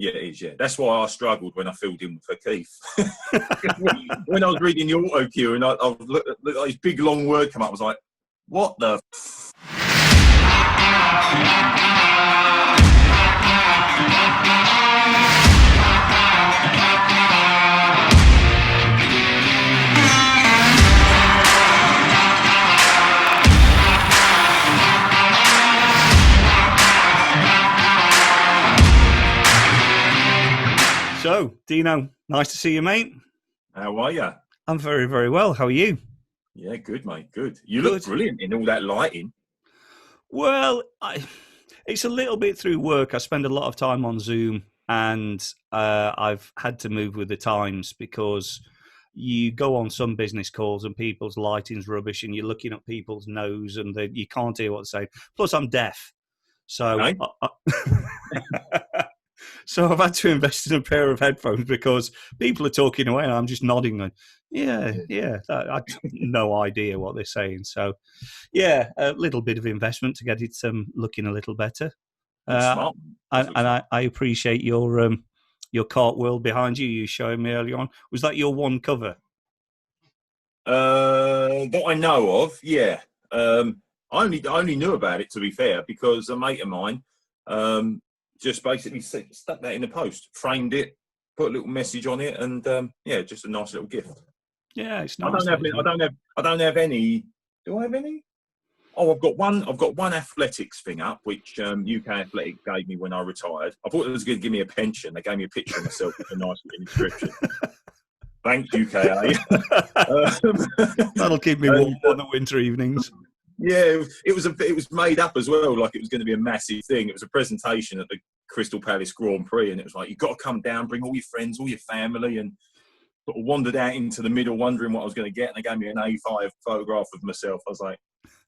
Yeah, it is, yeah. That's why I struggled when I filled in for Keith. When I was reading the auto cue and I looked at this big long word come up, I was like, what the So, Dino, nice to see you, mate. How are you? I'm very, very well. How are you? Yeah, good, mate. Good. You look brilliant in all that lighting. Well, it's a little bit through work. I spend a lot of time on Zoom, and I've had to move with the times because you go on some business calls and people's lighting's rubbish, and you're looking at people's nose, and you can't hear what they're saying. Plus, I'm deaf, so. Okay. So I've had to invest in a pair of headphones because people are talking away and I'm just nodding and I have no idea what they're saying. So yeah, a little bit of investment to get it looking a little better. Smart. I appreciate your cartwheel behind you showing me earlier on. Was that your one cover? That I know of, yeah. I only knew about it, to be fair, because a mate of mine just basically stuck that in the post, framed it, put a little message on it, and just a nice little gift. Yeah, it's nice. I don't have any. Do I have any? Oh, I've got one athletics thing up, which UK Athletics gave me when I retired. I thought it was going to give me a pension. They gave me a picture of myself with a nice little inscription. Thanks, UKA. That'll keep me warm on the winter evenings. Yeah, it was made up as well, like it was going to be a massive thing. It was a presentation at the Crystal Palace Grand Prix, and it was like, you've got to come down, bring all your friends, all your family, and sort of wandered out into the middle wondering what I was going to get, and they gave me an A5 photograph of myself. I was like,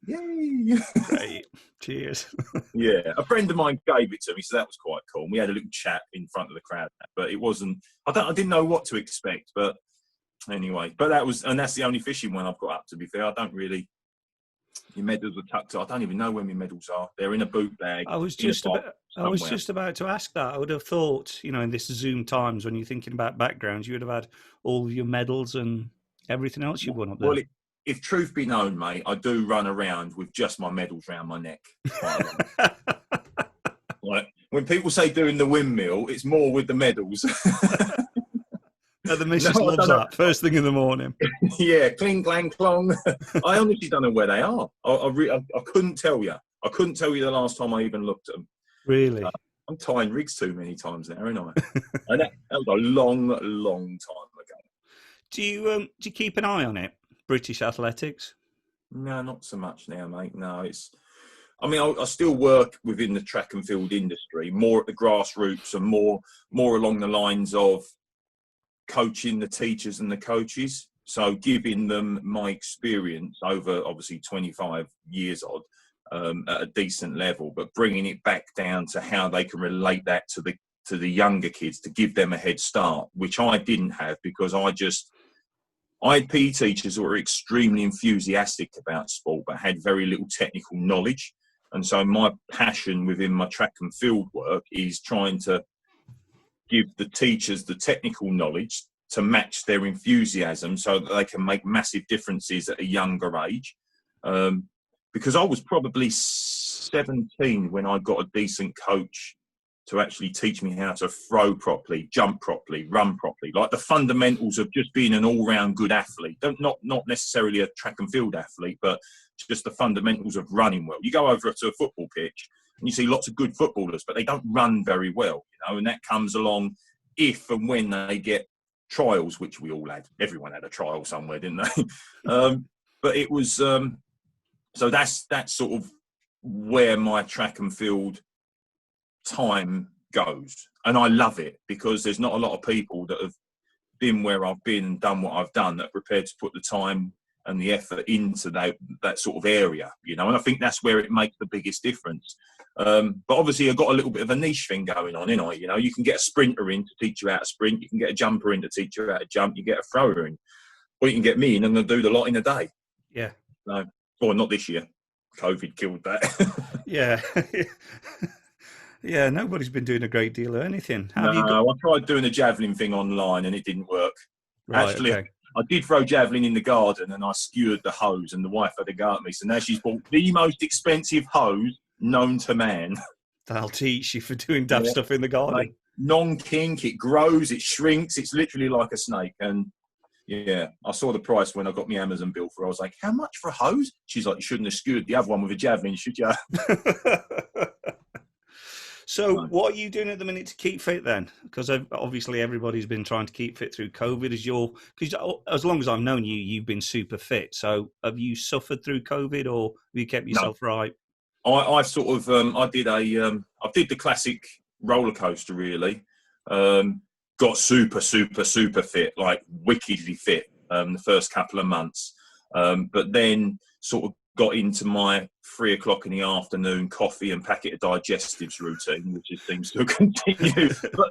yay! Great, cheers. Yeah, a friend of mine gave it to me, so that was quite cool. And we had a little chat in front of the crowd, but it wasn't. I didn't know what to expect, but anyway. But that's the only fishing one I've got up. To be fair, I don't really. Your medals are tucked. I don't even know where my medals are. They're in a boot bag. I was just about to ask that. I would have thought, in this Zoom times when you're thinking about backgrounds, you would have had all of your medals and everything else you've won up there. Well, if truth be known, mate, I do run around with just my medals around my neck. Like when people say doing the windmill, it's more with the medals. The missus loves that first thing in the morning. Yeah, cling, clang, clong. I honestly don't know where they are. I couldn't tell you. I couldn't tell you the last time I even looked at them. Really? I'm tying rigs too many times now, aren't I? And that was a long, long time ago. Do you keep an eye on it, British athletics? No, not so much now, mate. No, I still work within the track and field industry, more at the grassroots and more along the lines of coaching the teachers and the coaches. So giving them my experience over obviously 25 years odd at a decent level, but bringing it back down to how they can relate that to the younger kids to give them a head start, which I didn't have because I had PE teachers who were extremely enthusiastic about sport but had very little technical knowledge. And so my passion within my track and field work is trying to give the teachers the technical knowledge to match their enthusiasm so that they can make massive differences at a younger age. Because I was probably 17 when I got a decent coach to actually teach me how to throw properly, jump properly, run properly, like the fundamentals of just being an all-round good athlete. Not necessarily a track and field athlete, but just the fundamentals of running well. You go over to a football pitch and you see lots of good footballers, but they don't run very well, and that comes along if and when they get trials, which we all had. Everyone had a trial somewhere, didn't they? But it was so that's sort of where my track and field time goes, and I love it because there's not a lot of people that have been where I've been and done what I've done that are prepared to put the time and the effort into that sort of area, and I think that's where it makes the biggest difference. But obviously I've got a little bit of a niche thing going on, you can get a sprinter in to teach you how to sprint, you can get a jumper in to teach you how to jump, you get a thrower in, or you can get me in and I'll do the lot in a day. Yeah. No, or not this year. COVID killed that. Yeah. Yeah, nobody's been doing a great deal of anything. Have you got? No, I tried doing a javelin thing online and it didn't work. Right, Actually, okay. I did throw javelin in the garden and I skewered the hose and the wife had a go at me. So now she's bought the most expensive hose known to man. That'll teach you for doing daft Yeah. stuff in the Like garden. non-kink, it grows, it shrinks, it's literally like a snake. And yeah, I saw the price when I got my Amazon bill for it. I was like, how much for a hose? She's like, you shouldn't have skewered the other one with a javelin, should you? So, No. what are you doing at the minute to keep fit then? Because obviously everybody's been trying to keep fit through COVID. Because as long as I've known you, you've been super fit. So, have you suffered through COVID, or have you kept No. yourself right? I sort of I did the classic roller coaster really. Got super fit, like wickedly fit the first couple of months, but then sort of got into my 3 o'clock in the afternoon coffee and packet of digestives routine, which just seems to continue. But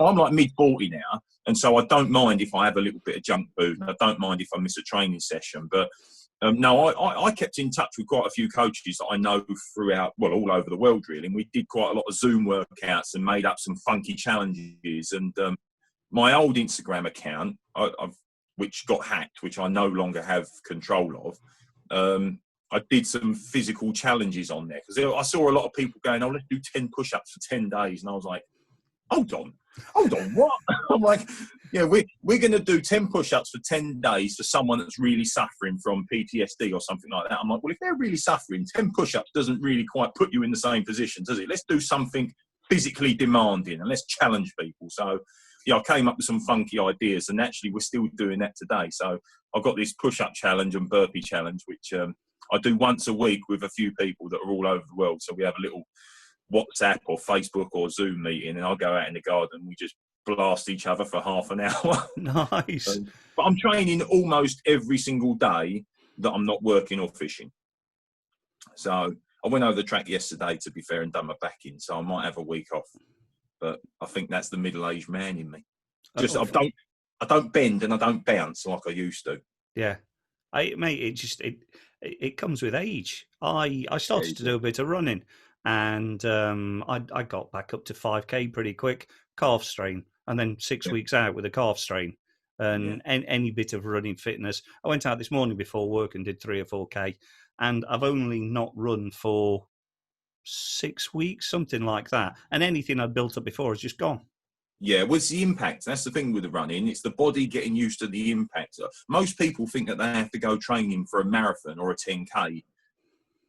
I'm like mid-40 now, and so I don't mind if I have a little bit of junk food. I don't mind if I miss a training session, but no, I kept in touch with quite a few coaches that I know throughout, well, all over the world, really. And we did quite a lot of Zoom workouts and made up some funky challenges. And my old Instagram account, which got hacked, which I no longer have control of, I did some physical challenges on there because I saw a lot of people going, oh, let's do 10 push-ups for 10 days. And I was like, hold on, what? I'm like, yeah, we're going to do 10 push-ups for 10 days for someone that's really suffering from PTSD or something like that. I'm like, well, if they're really suffering, 10 push-ups doesn't really quite put you in the same position, does it? Let's do something physically demanding and let's challenge people. So, I came up with some funky ideas and actually we're still doing that today. So I've got this push-up challenge and burpee challenge, which I do once a week with a few people that are all over the world. So we have a little WhatsApp or Facebook or Zoom meeting, and I'll go out in the garden and we just blast each other for half an hour. Nice. But I'm training almost every single day that I'm not working or fishing. So I went over the track yesterday, to be fair, and done my back in, so I might have a week off. But I think that's the middle-aged man in me. Just I don't bend and I don't bounce like I used to. Yeah, it comes with age. I started to do a bit of running, and I got back up to 5K pretty quick, calf strain, and then 6 weeks out with a calf strain, and any bit of running fitness. I went out this morning before work and did 3 or 4K, and I've only not run for 6 weeks, something like that. And anything I'd built up before has just gone. Yeah, well, it's the impact. That's the thing with the running. It's the body getting used to the impact. Most people think that they have to go training for a marathon or a 10K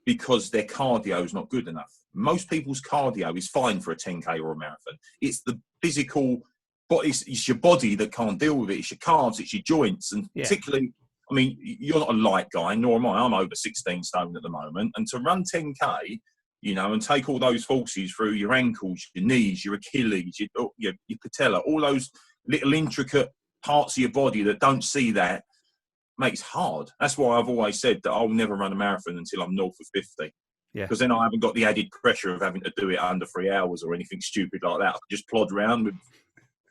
because their cardio is not good enough. Most people's cardio is fine for a 10K or a marathon. It's the physical, but it's your body that can't deal with it. It's your calves, it's your joints. And particularly, I mean, you're not a light guy, nor am I. I'm over 16 stone at the moment. And to run 10K, and take all those forces through your ankles, your knees, your Achilles, your patella, all those little intricate parts of your body that don't see that, makes hard. That's why I've always said that I'll never run a marathon until I'm north of 50. Yeah. Because then I haven't got the added pressure of having to do it under 3 hours or anything stupid like that. I can just plod around with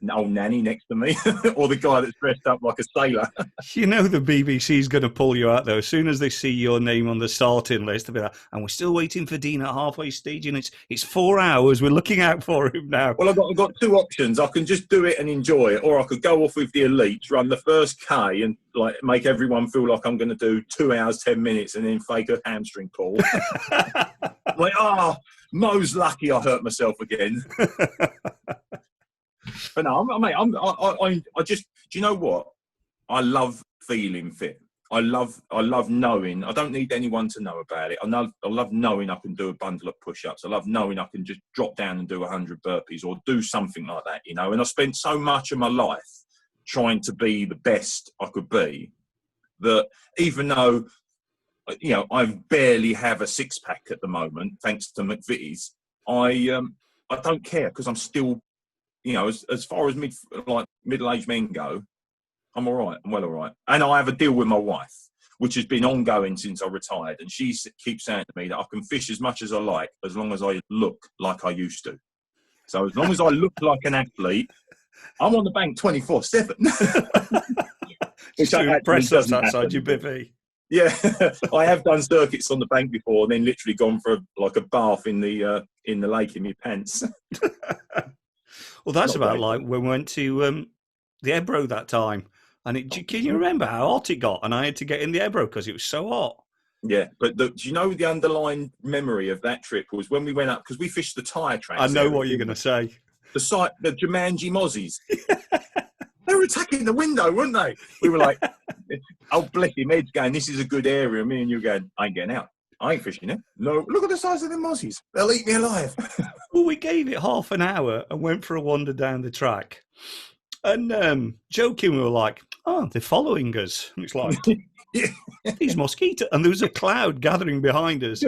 an old nanny next to me or the guy that's dressed up like a sailor. The BBC's going to pull you out, though. As soon as they see your name on the starting list, they'll be like, and we're still waiting for Dean at halfway stage, and it's 4 hours. We're looking out for him now. Well, I've got two options. I can just do it and enjoy it, or I could go off with the elites, run the first K and like make everyone feel like I'm going to do 2 hours, 10 minutes and then fake a hamstring pull. Like, Mo's lucky I hurt myself again. But no, mate, I just, do you know what? I love feeling fit. I love knowing. I don't need anyone to know about it. I love knowing I can do a bundle of push-ups. I love knowing I can just drop down and do 100 burpees or do something like that, And I spent so much of my life trying to be the best I could be that even though, I barely have a six-pack at the moment, thanks to McVitie's, I don't care because I'm still, as far as middle-aged men go, I'm all right. I'm well all right. And I have a deal with my wife, which has been ongoing since I retired. And she keeps saying to me that I can fish as much as I like, as long as I look like I used to. So as long as I look like an athlete, I'm on the bank 24/7. Which press ups outside your bivvy. Yeah, I have done circuits on the bank before, and then literally gone for a bath in the lake in my pants. Well, that's Not about great, like though. when we went to the Ebro that time. And can you remember how hot it got? And I had to get in the Ebro because it was so hot. Yeah, but do you know the underlying memory of that trip was when we went up, because we fished the tyre I tracks know area, what you're didn't going to we? say. The Jumanji Mozzies. They were attacking the window, weren't they? We were like, oh, bless him, Ed's going, this is a good area. Me and you going, I ain't getting out. I ain't fishing it. No, look at the size of the Mozzies. They'll eat me alive. Well, we gave it half an hour and went for a wander down the track. And joking, we were like, oh, they're following us. And it's like, Yeah. these mosquitoes. And there was a cloud gathering behind us.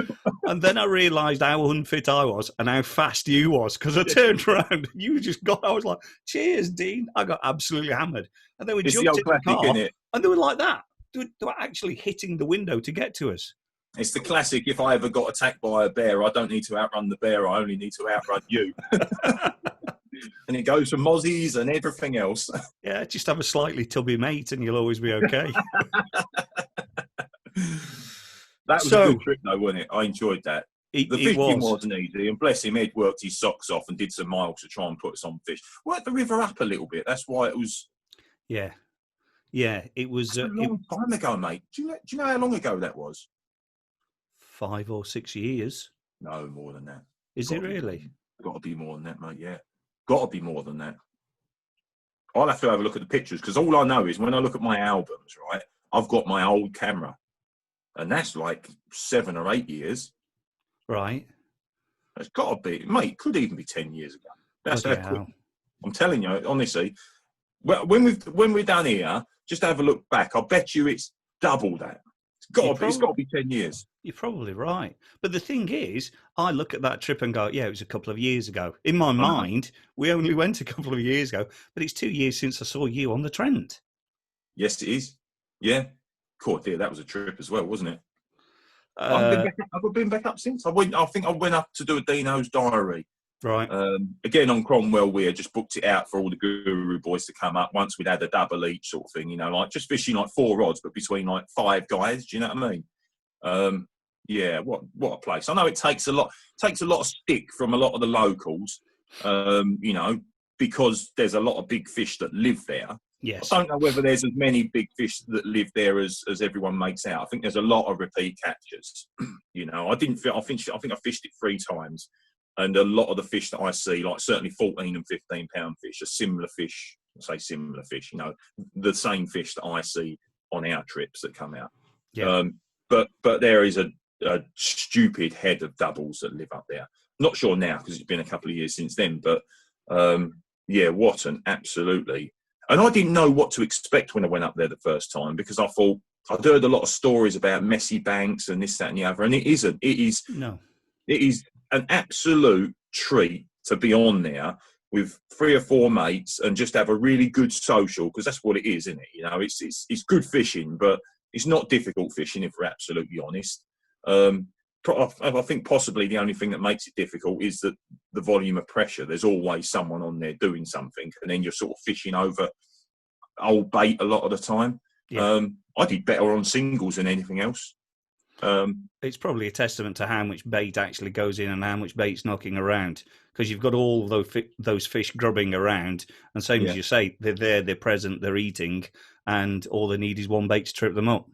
And then I realised how unfit I was and how fast you was, because I turned around and you just got, I was like, cheers, Dean. I got absolutely hammered. And then we It's the jumped old in the classic, car isn't it? and they were like that. They were actually hitting the window to get to us. It's the classic, if I ever got attacked by a bear, I don't need to outrun the bear, I only need to outrun you. And it goes for mozzies and everything else. Yeah, just have a slightly tubby mate and you'll always be okay. That was a good trip, though, wasn't it? I enjoyed that. The fishing wasn't easy, and bless him, Ed worked his socks off and did some miles to try and put us on fish. Worked the river up a little bit. That's why it was. Yeah, it was a long time ago, mate. Do you know how long ago that was? 5 or 6 years. No, more than that. Is it really? Got to be more than that, mate. Yeah, got to be more than that. I'll have to have a look at the pictures, because all I know is when I look at my albums, right, I've got my old camera, and that's like 7 or 8 years. Right. It's got to be, mate. Could even be 10 years ago. That's how quick. I'm telling you, honestly. Well, when we're down here, just have a look back. I bet you it's double that. It's got to be 10 years. You're probably right. But the thing is, I look at that trip and go, yeah, it was a couple of years ago. In my mind, we only went a couple of years ago, but it's 2 years since I saw you on the Trent. Yes, it is. Yeah. Korda, that was a trip as well, wasn't it? I've been back up since. I think I went up to do a Dino's Diary. Right. Again, on Cromwell Weir, just booked it out for all the Guru boys to come up once we'd had a double each sort of thing, like just fishing like 4 rods, but between like 5 guys. Do you know what I mean? Yeah, what a place. I know it takes a lot of stick from a lot of the locals, because there's a lot of big fish that live there. Yes. I don't know whether there's as many big fish that live there as everyone makes out. I think there's a lot of repeat catches. I think I fished it 3 times. And a lot of the fish that I see, like certainly 14 and 15 pound fish, are similar fish. I say similar fish, the same fish that I see on our trips that come out. Yeah. But there is a stupid head of doubles that live up there. Not sure now because it's been a couple of years since then. But what an absolutely. And I didn't know what to expect when I went up there the first time, because I thought I'd heard a lot of stories about messy banks and this, that, and the other, and it isn't. It is. No. It is an absolute treat to be on there with 3 or 4 mates and just have a really good social, because that's what it is, isn't it? It's good fishing, but it's not difficult fishing, if we're absolutely honest. I think possibly the only thing that makes it difficult is that the volume of pressure. There's always someone on there doing something, and then you're sort of fishing over old bait a lot of the time. Yeah. I did better on singles than anything else. It's probably a testament to how much bait actually goes in and how much bait's knocking around, because you've got all those fish grubbing around, and same as you say, they're there, they're present, they're eating, and all they need is one bait to trip them up.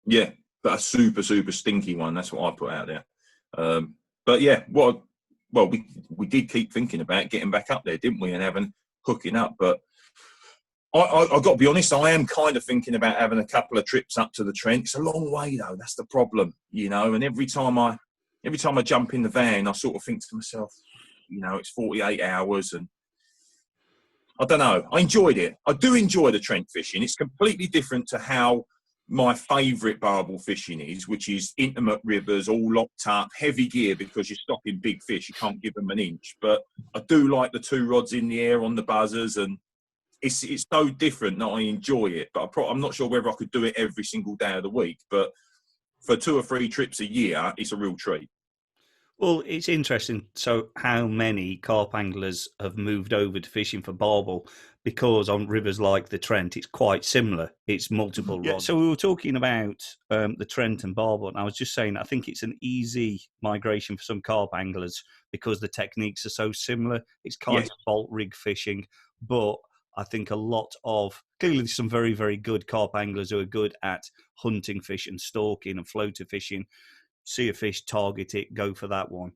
Yeah, but a super, super stinky one. That's what I put out there. But yeah, we did keep thinking about getting back up there, didn't we, and hooking up. But I've got to be honest, I am kind of thinking about having a couple of trips up to the Trent. It's a long way, though. That's the problem, and every time I jump in the van, I sort of think to myself, it's 48 hours, and I don't know. I enjoyed it. I do enjoy the Trent fishing. It's completely different to how my favourite barbel fishing is, which is intimate rivers, all locked up, heavy gear, because you're stopping big fish. You can't give them an inch. But I do like the 2 rods in the air on the buzzers, and it's so different that I enjoy it. But I'm not sure whether I could do it every single day of the week. But for 2 or 3 trips a year, it's a real treat. Well, it's interesting. So, how many carp anglers have moved over to fishing for barbel? Because on rivers like the Trent, it's quite similar. It's multiple Yeah, rods. So, we were talking about the Trent and barbel, and I was just saying I think it's an easy migration for some carp anglers because the techniques are so similar. It's kind yes, of bolt rig fishing, but I think a lot of clearly there's some very, very good carp anglers who are good at hunting fish and stalking and floater fishing, see a fish, target it, go for that one.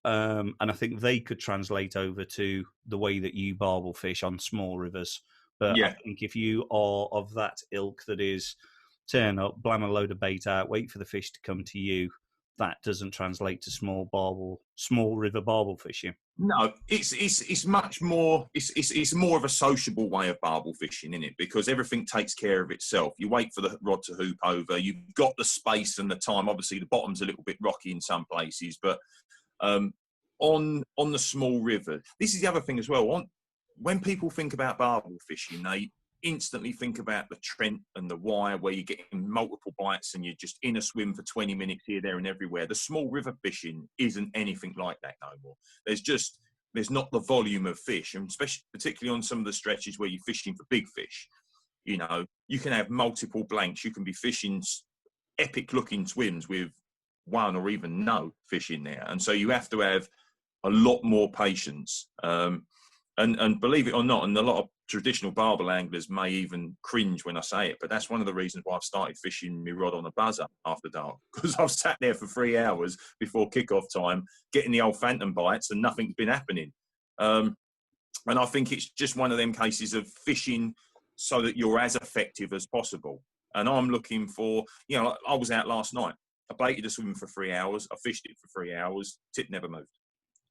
And I think they could translate over to the way that you barbel fish on small rivers. But I yeah. think if you are of that ilk that is turn up, blam a load of bait out, wait for the fish to come to you, that doesn't translate to small river barbel fishing. No, it's much more. It's more of a sociable way of barbel fishing, isn't it? Because everything takes care of itself. You wait for the rod to hoop over. You've got the space and the time. Obviously, the bottom's a little bit rocky in some places, but on the small river, this is the other thing as well. When people think about barbel fishing, they instantly think about the Trent and the Wye, where you're getting multiple bites and you're just in a swim for 20 minutes here, there, and everywhere. The small river fishing isn't anything like that no more. There's not the volume of fish, and especially particularly on some of the stretches where you're fishing for big fish. You know, you can have multiple blanks. You can be fishing epic looking swims with one or even no fish in there, and so you have to have a lot more patience. And believe it or not, and a lot of traditional barbel anglers may even cringe when I say it, but that's one of the reasons why I've started fishing my rod on a buzzer after dark, because I've sat there for 3 hours before kickoff time getting the old phantom bites and nothing's been happening. And I think it's just one of them cases of fishing so that you're as effective as possible. And I'm looking for, I was out last night. I baited a swim for 3 hours. I fished it for 3 hours. Tip never moved.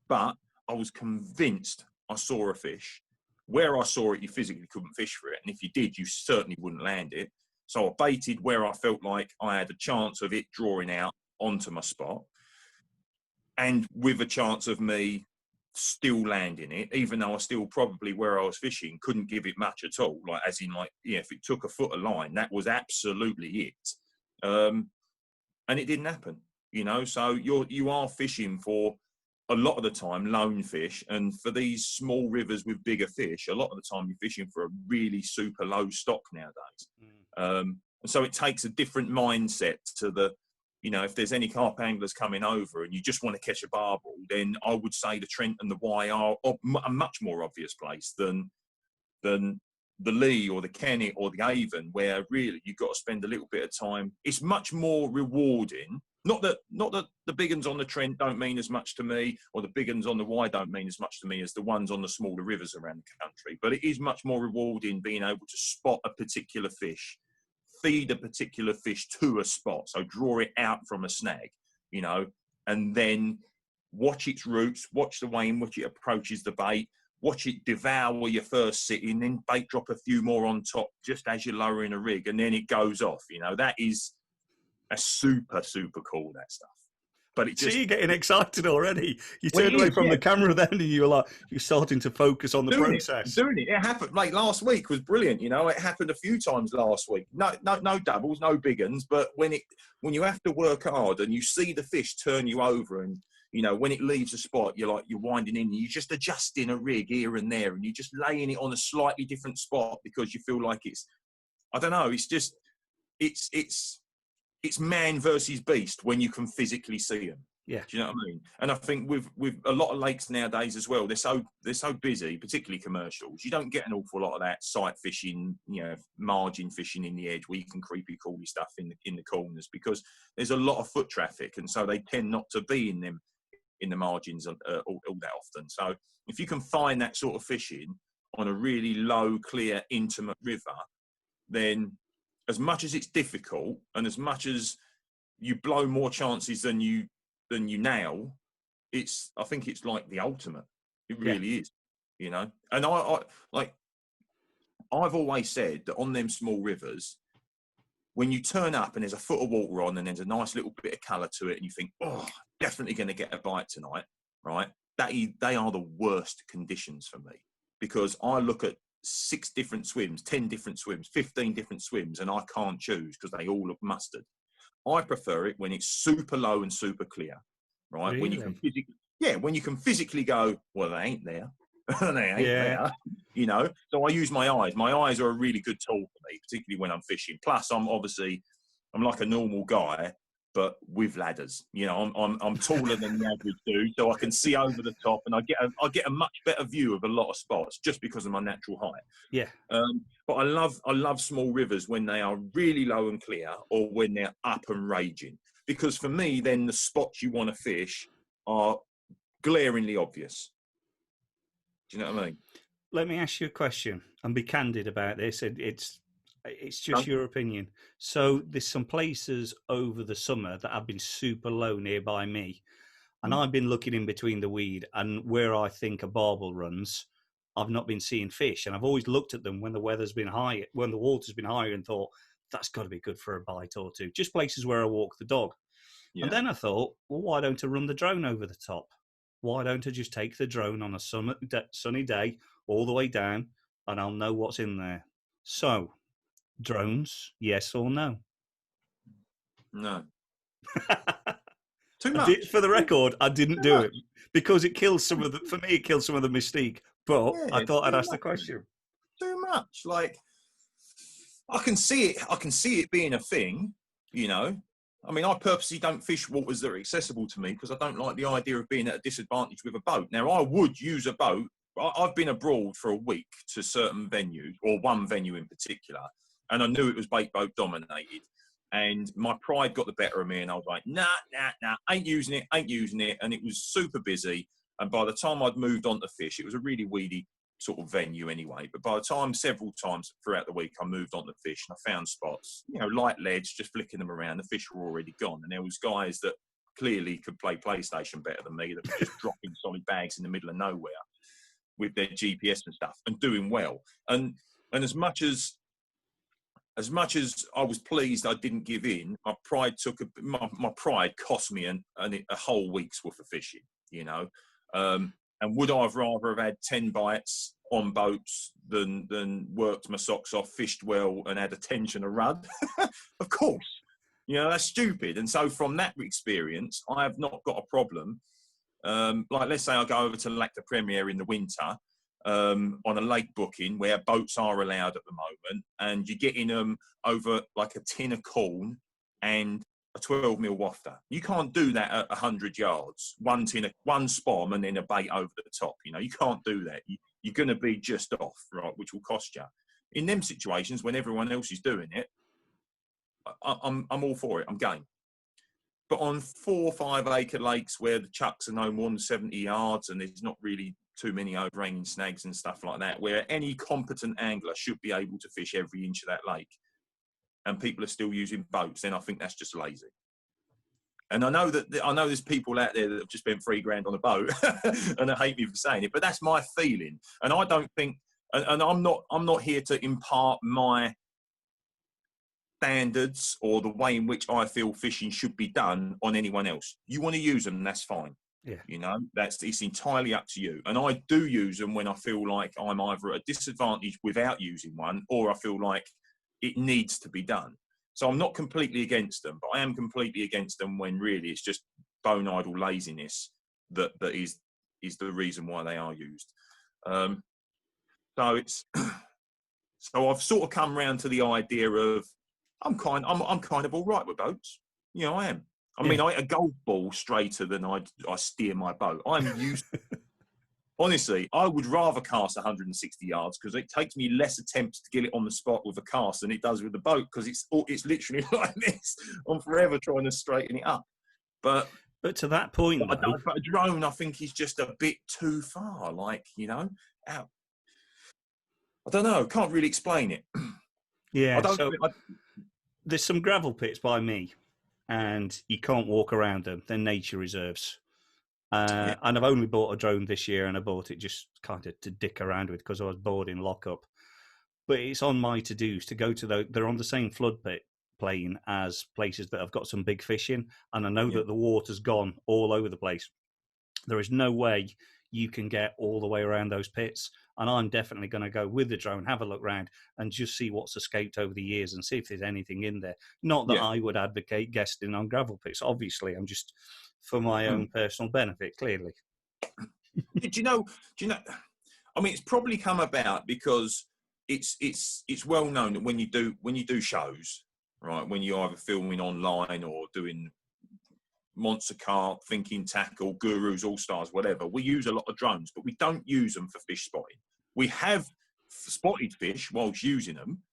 But I was convinced I saw a fish. Where I saw it, you physically couldn't fish for it. And if you did, you certainly wouldn't land it. So I baited where I felt like I had a chance of it drawing out onto my spot. And with a chance of me still landing it, even though I still probably where I was fishing couldn't give it much at all. Like, as in, like, if it took a foot of line, that was absolutely it. And it didn't happen, So you are fishing for a lot of the time lone fish, and for these small rivers with bigger fish, a lot of the time you're fishing for a really super low stock nowadays. And so it takes a different mindset to the, if there's any carp anglers coming over and you just want to catch a barbel, then I would say the Trent and the Wye are a much more obvious place than the Lee or the Kennet or the Avon, where really you've got to spend a little bit of time. It's much more rewarding. Not that the big uns on the Trent don't mean as much to me, or the big uns on the Wye don't mean as much to me as the ones on the smaller rivers around the country. But it is much more rewarding being able to spot a particular fish, feed a particular fish to a spot. So draw it out from a snag, and then watch its routes, watch the way in which it approaches the bait, watch it devour your first sitting, then bait drop a few more on top just as you're lowering a rig, and then it goes off. That is a super, super cool, that stuff. But it just... See, you're getting excited already. You Well, turned away from the camera then, and you're starting to focus on the process. Doing it. It happened. Like last week was brilliant. It happened a few times last week. No doubles, no big uns. But when you have to work hard and you see the fish turn you over, and when it leaves a spot, you're winding in. You're just adjusting a rig here and there, and you're just laying it on a slightly different spot because you feel like it's... I don't know. It's just it's man versus beast when you can physically see them. Yeah. Do you know what I mean? And I think with a lot of lakes nowadays as well, they're so busy, particularly commercials. You don't get an awful lot of that sight fishing, margin fishing in the edge where you can creepy crawly stuff in the corners, because there's a lot of foot traffic, and so they tend not to be in the margins all that often. So if you can find that sort of fishing on a really low, clear, intimate river, then as much as it's difficult and as much as you blow more chances than you nail, I think it's like the ultimate. It really is, And I've always said that on them small rivers, when you turn up and there's a foot of water on and there's a nice little bit of colour to it, and you think, oh, definitely going to get a bite tonight, right? They are the worst conditions for me, because I look at 6 different swims, 10 different swims, 15 different swims, and I can't choose because they all look mustard. I prefer it when it's super low and super clear. right? Really? When you can physically go, well, they ain't there. They ain't there, you know. So I use my eyes. My eyes are a really good tool for me, particularly when I'm fishing. Plus, I'm like a normal guy, but with ladders. You know, I'm taller than the average dude, so I can see over the top, and I get a much better view of a lot of spots just because of my natural height. Yeah. But I love small rivers when they are really low and clear, or when they're up and raging, because for me, then the spots you want to fish are glaringly obvious. Do you know what I mean? Let me ask you a question and be candid about this. It's just your opinion. So there's some places over the summer that have been super low nearby me, and I've been looking in between the weed, and where I think a barbel runs, I've not been seeing fish, and I've always looked at them when the weather's been high, when the water's been higher, and thought that's got to be good for a bite or two. Just places where I walk the dog. Yeah. And then I thought, well, why don't I run the drone over the top? Why don't I just take the drone on a sunny day all the way down, and I'll know what's in there? So, drones, yes or no? No. Too much. For the record, I didn't do it because it kills some of the. For me, it kills some of the mystique. But I thought I'd ask the question. Too much. Like, I can see it being a thing. You know, I mean, I purposely don't fish waters that are accessible to me because I don't like the idea of being at a disadvantage with a boat. Now, I would use a boat. I've been abroad for a week to certain venues, or one venue in particular, and I knew it was bait boat dominated. And my pride got the better of me, and I was like, nah, ain't using it. And it was super busy. And by the time I'd moved on to fish, it was a really weedy sort of venue anyway. But by the time, several times throughout the week, I moved on to fish, and I found spots, you know, light leads, just flicking them around. The fish were already gone. And there was guys that clearly could play PlayStation better than me, that were just dropping solid bags in the middle of nowhere with their GPS and stuff, and doing well. And as much as I was pleased I didn't give in, my pride cost me a whole week's worth of fishing, you know. And would I have rather have had 10 bites on boats than worked my socks off, fished well, and had a tension of rud? Of course. You know, that's stupid. And so from that experience, I have not got a problem. Like, let's say I go over to Lac de Premier in the winter, on a lake booking where boats are allowed at the moment, and you're getting them over like a tin of corn and a 12mm wafter. You can't do that at 100 yards, one spom and then a bait over the top. You know, you can't do that. You're going to be just off, right, which will cost you. In them situations, when everyone else is doing it, I'm all for it. I'm game. But on 4 or 5 acre lakes where the chucks are no more than 70 yards and there's not really too many overhanging snags and stuff like that, where any competent angler should be able to fish every inch of that lake, and people are still using boats, then I think that's just lazy. And I know there's people out there that have just spent $3,000 on a boat and they hate me for saying it, but that's my feeling. And I don't think, and I'm not here to impart my standards or the way in which I feel fishing should be done on anyone else. You want to use them, that's fine. Yeah. You know, it's entirely up to you. And I do use them when I feel like I'm either at a disadvantage without using one, or I feel like it needs to be done. So I'm not completely against them, but I am completely against them when really it's just bone idle laziness that is the reason why they are used. So I've sort of come round to the idea of I'm kind of all right with boats. You know, I am. I mean, I hit a golf ball straighter than I steer my boat. I'm used to it. Honestly, I would rather cast 160 yards because it takes me less attempts to get it on the spot with a cast than it does with the boat, because it's literally like this. I'm forever trying to straighten it up. But to that point, but a drone, I think, is just a bit too far. Like, you know, I don't know. Can't really explain it. Yeah. There's some gravel pits by me, and you can't walk around them. They're nature reserves. And I've only bought a drone this year, and I bought it just kind of to dick around with because I was bored in lockup. But it's on my to-dos to go to they're on the same floodplain as places that have got some big fish in, and I know that the water's gone all over the place. There is no way you can get all the way around those pits. And I'm definitely going to go with the drone, have a look around, and just see what's escaped over the years and see if there's anything in there. Not that I would advocate guesting on gravel pits. Obviously, I'm just for my own personal benefit, clearly. Do you know? I mean, it's probably come about because it's well known that when you do shows, right, when you're either filming online or doing Monster Kart, Thinking Tackle, Gurus, All Stars, whatever, we use a lot of drones, but we don't use them for fish spotting. We have spotted fish whilst using them,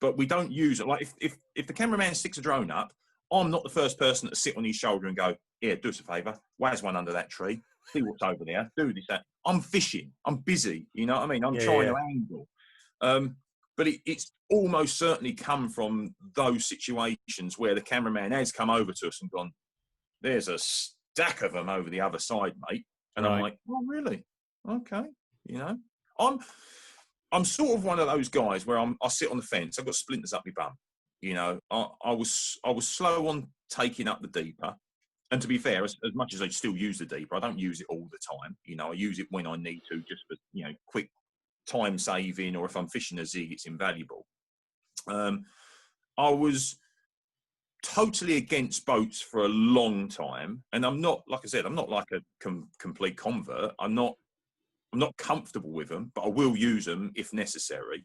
but we don't use it. Like if the cameraman sticks a drone up, I'm not the first person to sit on his shoulder and go, "Yeah, do us a favour, where's one under that tree? See what's over there. Do this, that." I'm fishing. I'm busy. You know what I mean? I'm trying to angle. But it's almost certainly come from those situations where the cameraman has come over to us and gone, "There's a stack of them over the other side, mate." And I'm like, "Oh, really? Okay." You know, I'm sort of one of those guys where I sit on the fence. I've got splinters up my bum. You know, I was slow on taking up the deeper. And to be fair, as much as I still use the deeper, I don't use it all the time. You know, I use it when I need to, just for, you know, quick time saving, or if I'm fishing a zig, it's invaluable. I was totally against boats for a long time, and I'm not, like I said, I'm not like a complete convert. I'm not comfortable with them, but I will use them if necessary.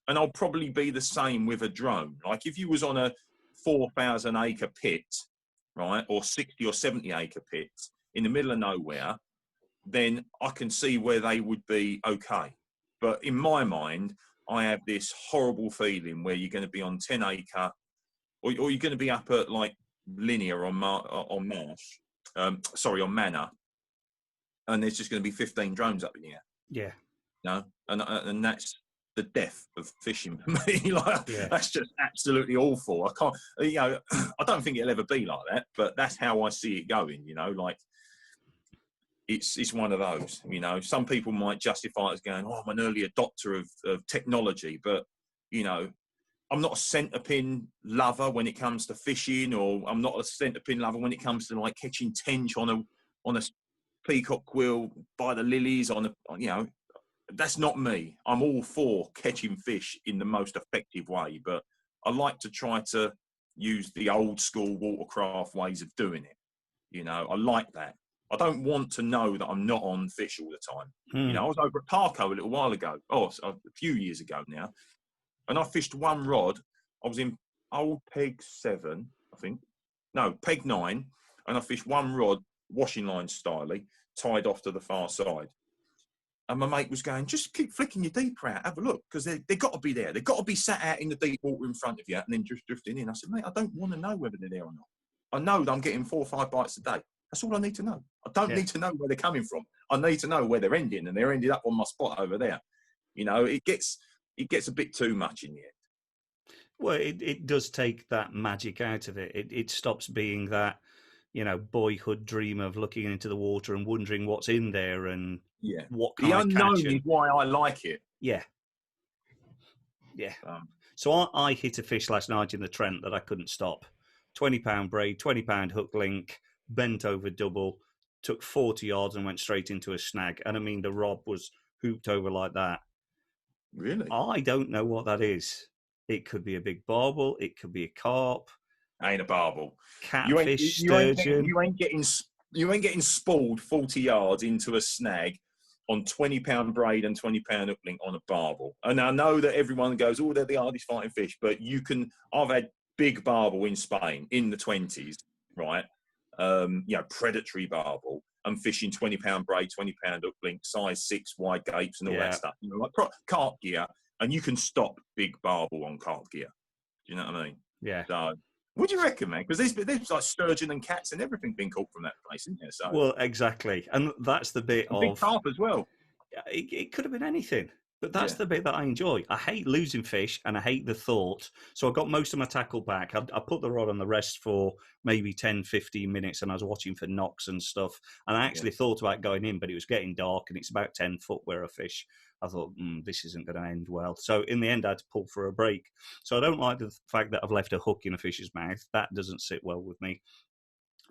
And I'll probably be the same with a drone. Like if you was on a 4,000 acre pit, right, or 60 or 70 acre pit in the middle of nowhere, then I can see where they would be okay. But in my mind, I have this horrible feeling where you're going to be on 10 acre, or you're going to be up at like Linear on Marsh, on Manor, and there's just going to be 15 drones up in the air. Yeah. No, and that's the death of fishing for me. Like, that's just absolutely awful. I can't, you know, I don't think it'll ever be like that, but that's how I see it going. You know, like it's one of those. You know, some people might justify it as going, "Oh, I'm an early adopter of technology," but you know, I'm not a centre pin lover when it comes to fishing, or I'm not a centre pin lover when it comes to like catching tench on a peacock quill by the lilies you know. That's not me. I'm all for catching fish in the most effective way, but I like to try to use the old school watercraft ways of doing it. You know, I like that. I don't want to know that I'm not on fish all the time. You know, I was over at Parco a little while ago, a few years ago now, and I fished one rod. I was in old peg 7, I think. No, peg 9, and I fished one rod, washing line styly, tied off to the far side. And my mate was going, "Just keep flicking your deeper out, have a look, because they've got to be there. They've got to be sat out in the deep water in front of you and then just drifting in." I said, "Mate, I don't want to know whether they're there or not. I know that I'm getting 4 or 5 bites a day. That's all I need to know. I don't need to know where they're coming from. I need to know where they're ending, and they're ended up on my spot over there." You know, it gets a bit too much in the end. Well, it does take that magic out of it. It stops being that, you know, boyhood dream of looking into the water and wondering what's in there and what can the I catch. unknown is why I like it. Yeah. So I hit a fish last night in the Trent that I couldn't stop. 20-pound braid, 20-pound hook link, bent over double, took 40 yards and went straight into a snag. And I mean, the rod was hooped over like that. Really? I don't know what that is. It could be a big barbel. It could be a carp. Ain't a barbel. Catfish, sturgeon. You ain't getting spooled 40 yards into a snag on 20-pound braid and 20-pound hook link on a barbel. And I know that everyone goes, "Oh, they're the hardest fighting fish," but I've had big barbel in Spain in the 20s, right? You know, predatory barbel, and fishing 20-pound braid, 20-pound hook link, size 6 wide gapes and all that stuff. You know, like carp gear, and you can stop big barbel on carp gear. Do you know what I mean? Yeah. So, what do you reckon, man? Because there's like sturgeon and cats and everything being caught from that place, isn't there? So, well, exactly, and that's the bit of big carp as well. It could have been anything, but that's the bit that I enjoy. I hate losing fish, and I hate the thought. So I got most of my tackle back. I put the rod on the rest for maybe 10, 15 minutes, and I was watching for knocks and stuff. And I actually thought about going in, but it was getting dark, and it's about 10 foot where I fish. I thought, this isn't going to end well. So in the end, I had to pull for a break. So I don't like the fact that I've left a hook in a fish's mouth. That doesn't sit well with me.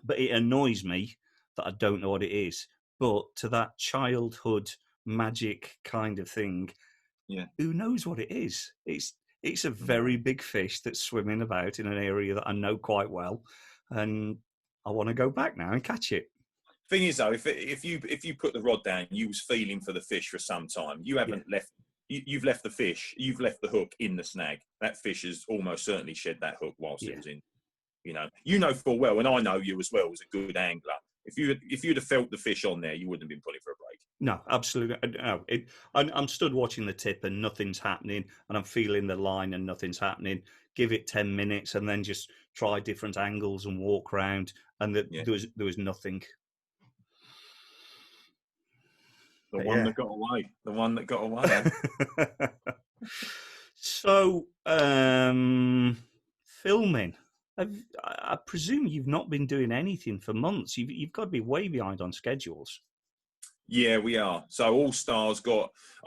But it annoys me that I don't know what it is. but to that childhood magic kind of thing, Yeah. who knows what it is? It's a very big fish that's swimming about in an area that I know quite well, and I want to go back now and catch it. Thing is, though, if you put the rod down, you was feeling for the fish for some time. You haven't left. You've left the fish. You've left the hook in the snag. That fish has almost certainly shed that hook whilst it was in. You know full well, and I know you as well as a good angler. If you'd have felt the fish on there, you wouldn't have been pulling for a break. No, absolutely. No, I'm stood watching the tip and nothing's happening, and I'm feeling the line and nothing's happening. Give it 10 minutes and then just try different angles and walk around, and there was nothing. The one that got away. The one that got away. So, filming. I presume you've not been doing anything for months. You've got to be way behind on schedules. Yeah, we are. So All Stars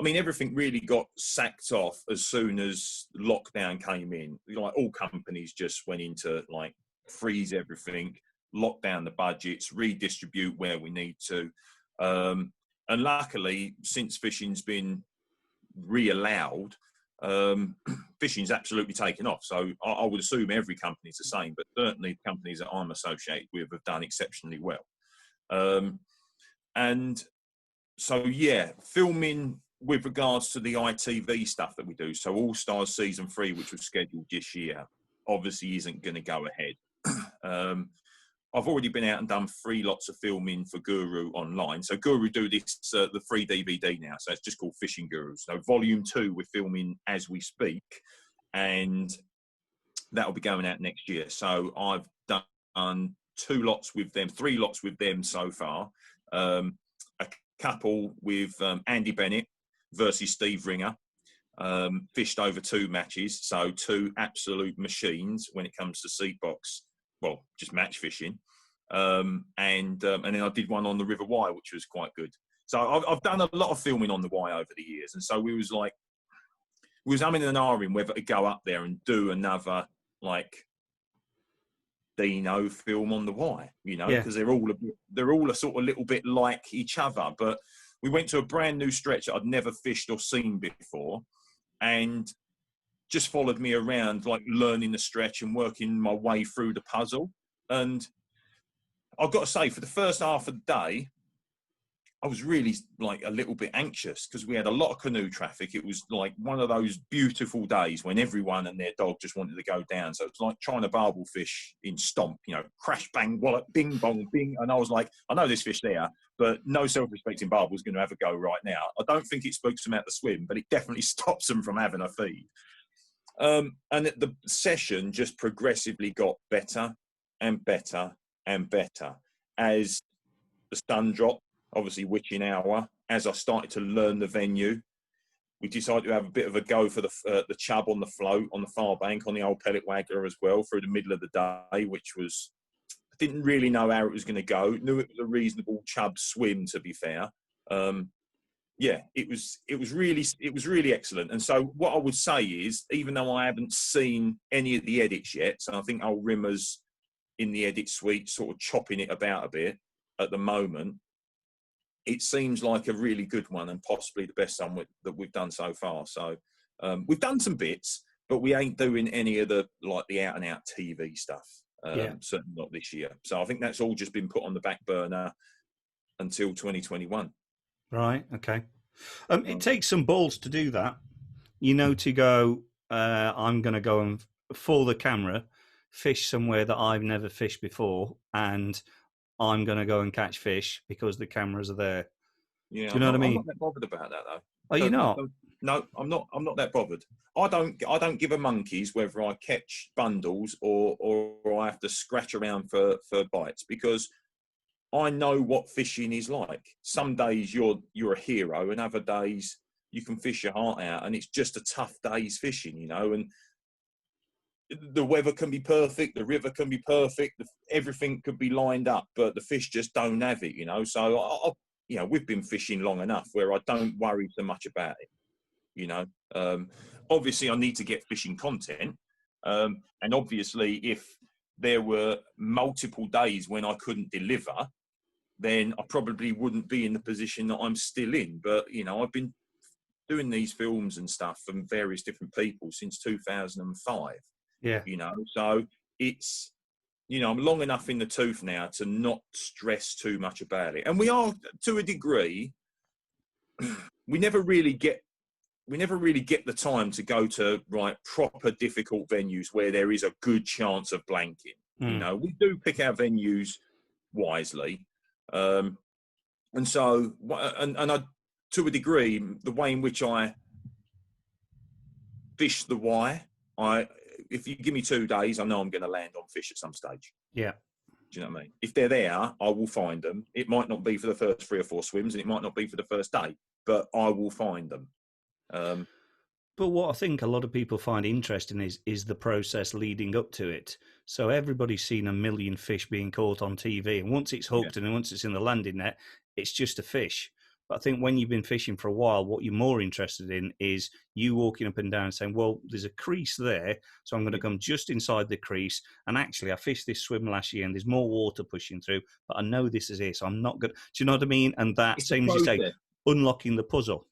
everything really got sacked off as soon as lockdown came in. Like all companies just went into like freeze everything, lock down the budgets, redistribute where we need to. And luckily, since fishing's been re-allowed, fishing's absolutely taken off. So I would assume every company's the same, but certainly companies that I'm associated with have done exceptionally well. And so, filming with regards to the ITV stuff that we do. So All Stars Season 3, which was scheduled this year, obviously isn't going to go ahead. I've already been out and done 3 lots of filming for Guru online. So Guru do this, the free DVD now. So it's just called Fishing Gurus. So Volume 2, we're filming as we speak. And that'll be going out next year. So I've done 2 lots with them, 3 lots with them so far. A couple with Andy Bennett versus Steve Ringer. Fished over 2 matches. So 2 absolute machines when it comes to seat box. Well, just match fishing. And then I did one on the River Wye, which was quite good. So I've done a lot of filming on the Wye over the years. And so we was umming and ahhing whether to go up there and do another, like, Dino film on the Wye, because they're all a sort of little bit like each other. But we went to a brand new stretch that I'd never fished or seen before, and just followed me around, like learning the stretch and working my way through the puzzle. And I've got to say, for the first half of the day, I was really like a little bit anxious because we had a lot of canoe traffic. It was like one of those beautiful days when everyone and their dog just wanted to go down. So it's like trying to barbel fish in Stomp, crash, bang, wallop, bing, bong, bing. And I was like, I know there's fish there, but no self-respecting barbel is going to have a go right now. I don't think it spooks them out to swim, but it definitely stops them from having a feed. And the session just progressively got better and better and better as the sun dropped, obviously witching hour. As I started to learn the venue, we decided to have a bit of a go for the chub on the float on the far bank on the old pellet waggler as well through the middle of the day, which was, I didn't really know how it was going to go. Knew it was a reasonable chub swim, to be fair. It was really excellent. And so what I would say is, even though I haven't seen any of the edits yet, so I think old Rimmer's in the edit suite sort of chopping it about a bit at the moment, it seems like a really good one and possibly the best one that we've done so far. So we've done some bits, but we ain't doing any of the out and out TV stuff. Certainly not this year. So I think that's all just been put on the back burner until 2021. Right. Okay. It takes some balls to do that, to go, I'm going to go and for the camera, fish somewhere that I've never fished before, and I'm going to go and catch fish because the cameras are there. Yeah. Do you know what I mean? I'm not that bothered about that, though. Are you not? No, I'm not. I'm not that bothered. I don't give a monkeys whether I catch bundles or I have to scratch around for bites, because I know what fishing is like. Some days you're a hero, and other days you can fish your heart out, and it's just a tough day's fishing, And the weather can be perfect, the river can be perfect, everything could be lined up, but the fish just don't have it, So we've been fishing long enough where I don't worry so much about it, Obviously, I need to get fishing content, and obviously, if there were multiple days when I couldn't deliver, then I probably wouldn't be in the position that I'm still in. But, you know, I've been doing these films and stuff from various different people since 2005, Yeah. you know, so it's, you know, I'm long enough in the tooth now to not stress too much about it. And we are, to a degree, we never really get the time to go to proper difficult venues where there is a good chance of blanking. You know, we do pick our venues wisely, and so and I, to a degree, the way in which I fish the why, if you give me 2 days, I know I'm going to land on fish at some stage. Yeah. Do you know what I mean? If they're there, I will find them. It might not be for the first 3 or 4 swims, and it might not be for the first day, but I will find them. But what I think a lot of people find interesting is the process leading up to it. So everybody's seen a million fish being caught on TV, and once it's hooked and once it's in the landing net, it's just a fish. But I think when you've been fishing for a while, what you're more interested in is you walking up and down saying, well, there's a crease there, so I'm going to come just inside the crease. And actually, I fished this swim last year and there's more water pushing through, but I know this is it, so I'm not good. Do you know what I mean? And that, same as you say, unlocking the puzzle.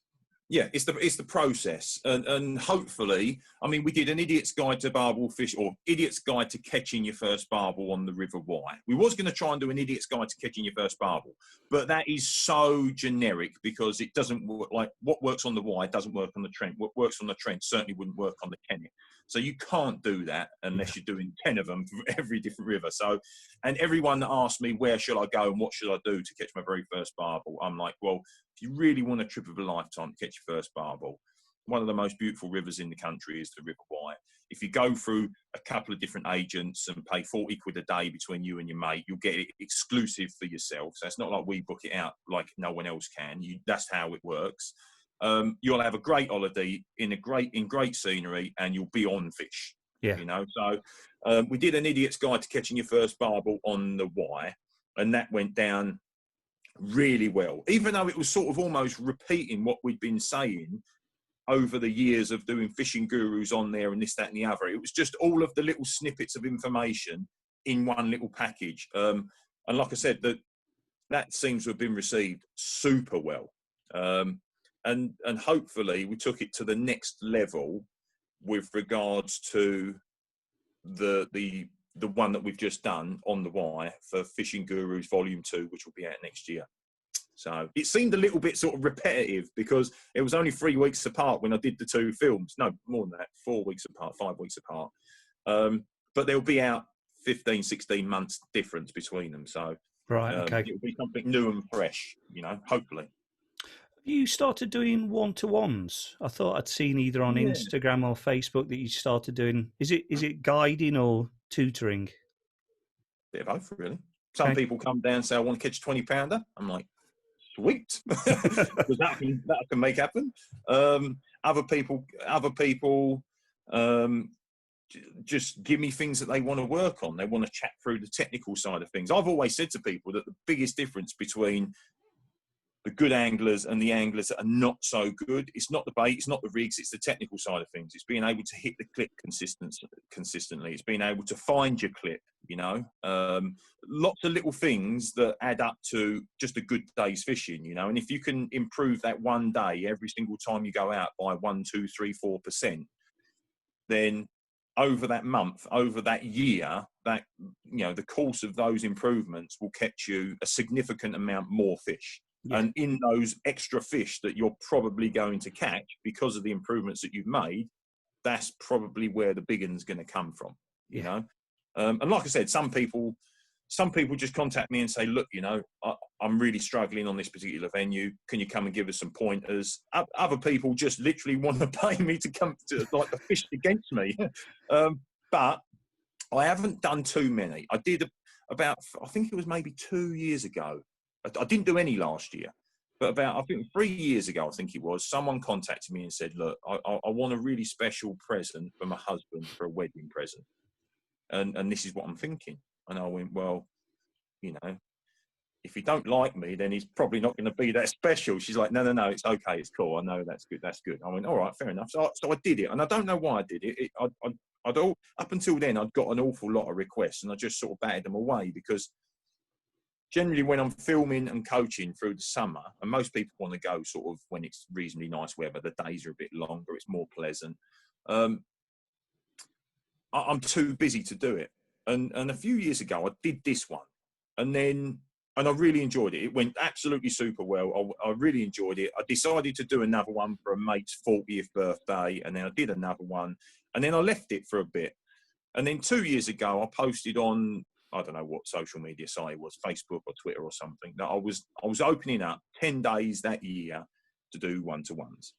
Yeah, it's the process, and hopefully, I mean, we did an idiot's guide to barbel fish, or idiot's guide to catching your first barbel on the River Wye. We was going to try and do an idiot's guide to catching your first barbel, but that is so generic because it doesn't work. Like what works on the Wye doesn't work on the Trent. What works on the Trent certainly wouldn't work on the Kennet. So you can't do that unless you're doing 10 of them for every different river. So, and everyone that asks me where should I go and what should I do to catch my very first barbel, I'm like, well, if you really want a trip of a lifetime to catch your first barbel, one of the most beautiful rivers in the country is the River Wye. If you go through a couple of different agents and pay 40 quid a day between you and your mate, you'll get it exclusive for yourself. So it's not like we book it out like no one else can. That's how it works. You'll have a great holiday in great scenery, and you'll be on fish. Yeah. You know, so we did an idiot's guide to catching your first barbel on the Wye, and that went down really well, even though it was sort of almost repeating what we'd been saying over the years of doing fishing gurus on there and this, that, and the other. It was just all of the little snippets of information in one little package. And like I said, that seems to have been received super well. And hopefully we took it to the next level with regards to the one that we've just done on the Wye for Fishing Gurus Volume 2, which will be out next year. So it seemed a little bit sort of repetitive because it was only 3 weeks apart when I did the 2 films. No, more than that, 4 weeks apart, 5 weeks apart. But they'll be out 15, 16 months difference between them. So okay. It'll be something new and fresh, you know, hopefully. You started doing one-to-ones. I thought I'd seen either on Instagram or Facebook that you started doing. Is it guiding or tutoring? Bit of both, really. Some people come down and say, I want to catch a 20-pounder. I'm like, sweet. Because that can make happen. Other people just give me things that they want to work on. They want to chat through the technical side of things. I've always said to people that the biggest difference between the good anglers and the anglers that are not so good, it's not the bait, it's not the rigs, it's the technical side of things. It's being able to hit the clip consistently. It's being able to find your clip, you know. Lots of little things that add up to just a good day's fishing, you know. And if you can improve that one day every single time you go out by 1, 2, 3, 4%, then over that month, over that year, that, you know, the course of those improvements will catch you a significant amount more fish. Yeah. And in those extra fish that you're probably going to catch because of the improvements that you've made, that's probably where the big one's going to come from, you know. And like I said, some people just contact me and say, look, you know, I'm really struggling on this particular venue. Can you come and give us some pointers? Other people just literally want to pay me to come to like the fish against me. But I haven't done too many. I did about, I think it was maybe 2 years ago. I didn't do any last year, but about, I think 3 years ago, I think it was, someone contacted me and said, look, I want a really special present for my husband for a wedding present. And this is what I'm thinking. And I went, well, you know, if you don't like me, then he's probably not going to be that special. She's like, no, it's okay. It's cool. I know that's good. That's good. I went, all right, fair enough. So I did it. And I don't know why I did it. Up until then, I'd got an awful lot of requests and I just sort of batted them away because generally when I'm filming and coaching through the summer, and most people want to go sort of when it's reasonably nice weather, the days are a bit longer, it's more pleasant. I'm too busy to do it. And a few years ago, I did this one, and I really enjoyed it. It went absolutely super well. I really enjoyed it. I decided to do another one for a mate's 40th birthday, and then I did another one, and then I left it for a bit. And then 2 years ago, I posted on, I don't know what social media site it was, Facebook or Twitter or something, that I was opening up 10 days that year to do one-to-ones.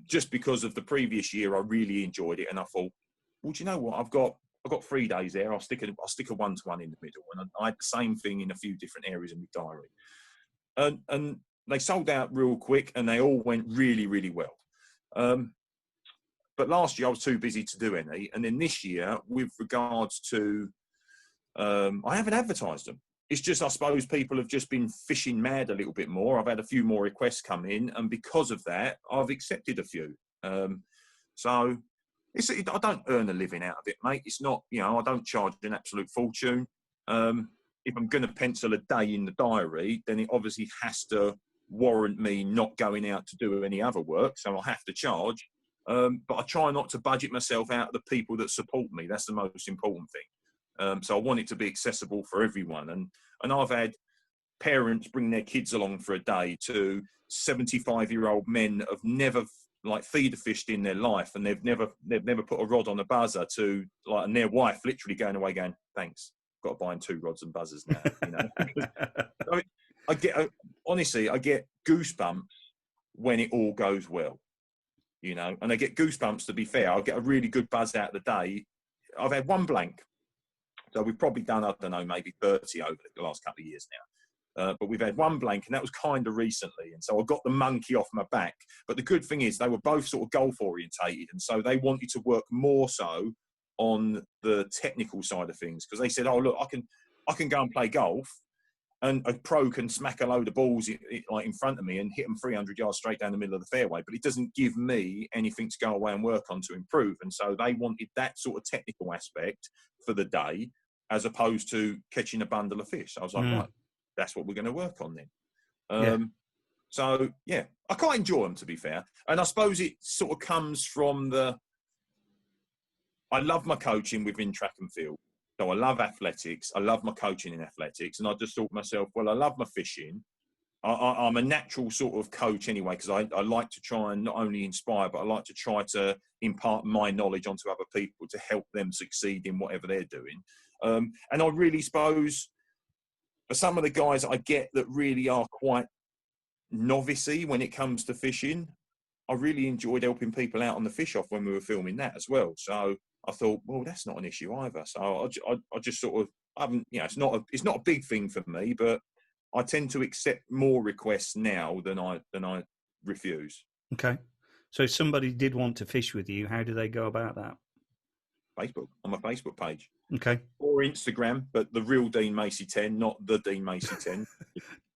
Just because of the previous year, I really enjoyed it, and I thought, well, do you know what? I've got 3 days there. I'll stick a one-to-one in the middle, and I had the same thing in a few different areas in my diary, and they sold out real quick, and they all went really, really well. But last year I was too busy to do any, and then this year, with regards to, I haven't advertised them. It's just, I suppose people have just been fishing mad a little bit more. I've had a few more requests come in, and because of that, I've accepted a few. So. I don't earn a living out of it, mate. It's not, I don't charge an absolute fortune. If I'm going to pencil a day in the diary, then it obviously has to warrant me not going out to do any other work. So I'll have to charge. But I try not to budget myself out of the people that support me. That's the most important thing. So I want it to be accessible for everyone. And I've had parents bring their kids along for a day to 75-year-old men that have never feeder fished in their life, and they've never put a rod on a buzzer and their wife literally going away going, thanks, got to buy him 2 rods and buzzers now. I get goosebumps when it all goes well, and I get goosebumps, to be fair. I'll get a really good buzz out of the day. I've had one blank, so we've probably done, I don't know, maybe 30 over the last couple of years now. But we've had one blank, and that was kind of recently. And so I got the monkey off my back. But the good thing is they were both sort of golf orientated. And so they wanted to work more so on the technical side of things. Because they said, oh, look, I can go and play golf, and a pro can smack a load of balls in front of me and hit them 300 yards straight down the middle of the fairway. But it doesn't give me anything to go away and work on to improve. And so they wanted that sort of technical aspect for the day, as opposed to catching a bundle of fish. I was like, right. That's what we're going to work on then. So, yeah, I quite enjoy them, to be fair. And I suppose it sort of comes from I love my coaching within track and field. So I love athletics. I love my coaching in athletics. And I just thought to myself, well, I love my fishing. I'm a natural sort of coach anyway, because I like to try and not only inspire, but I like to try to impart my knowledge onto other people to help them succeed in whatever they're doing. And I really suppose, for some of the guys I get that really are quite novice-y when it comes to fishing, I really enjoyed helping people out on the fish off when we were filming that as well. So I thought, well, that's not an issue either. So I just sort of, I haven't, it's not a big thing for me, but I tend to accept more requests now than I refuse. Okay. So if somebody did want to fish with you, how do they go about that? Facebook, on my Facebook page. Okay. Or Instagram, but the real Dean Macey 10, not the Dean Macey 10.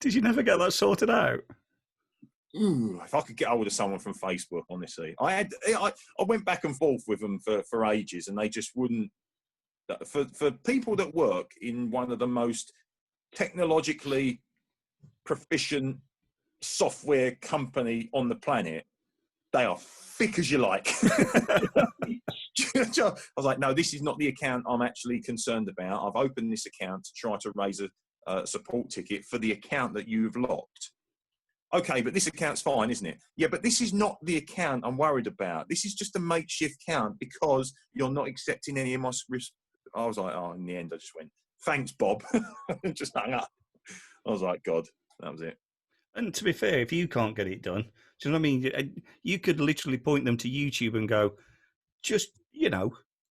Did you never get that sorted out? Ooh, if I could get hold of someone from Facebook, honestly. I went back and forth with them for ages, and they just wouldn't. For people that work in one of the most technologically proficient software company on the planet, they are thick as you like. I was like, no, this is not the account I'm actually concerned about. I've opened this account to try to raise a support ticket for the account that you've locked. Okay, but this account's fine, isn't it? Yeah, but this is not the account I'm worried about. This is just a makeshift account because you're not accepting any of my risk. I was like, oh, in the end, I just went, thanks, Bob. And just hung up. I was like, God, that was it. And to be fair, if you can't get it done, do you know what I mean? You could literally point them to YouTube and go, just,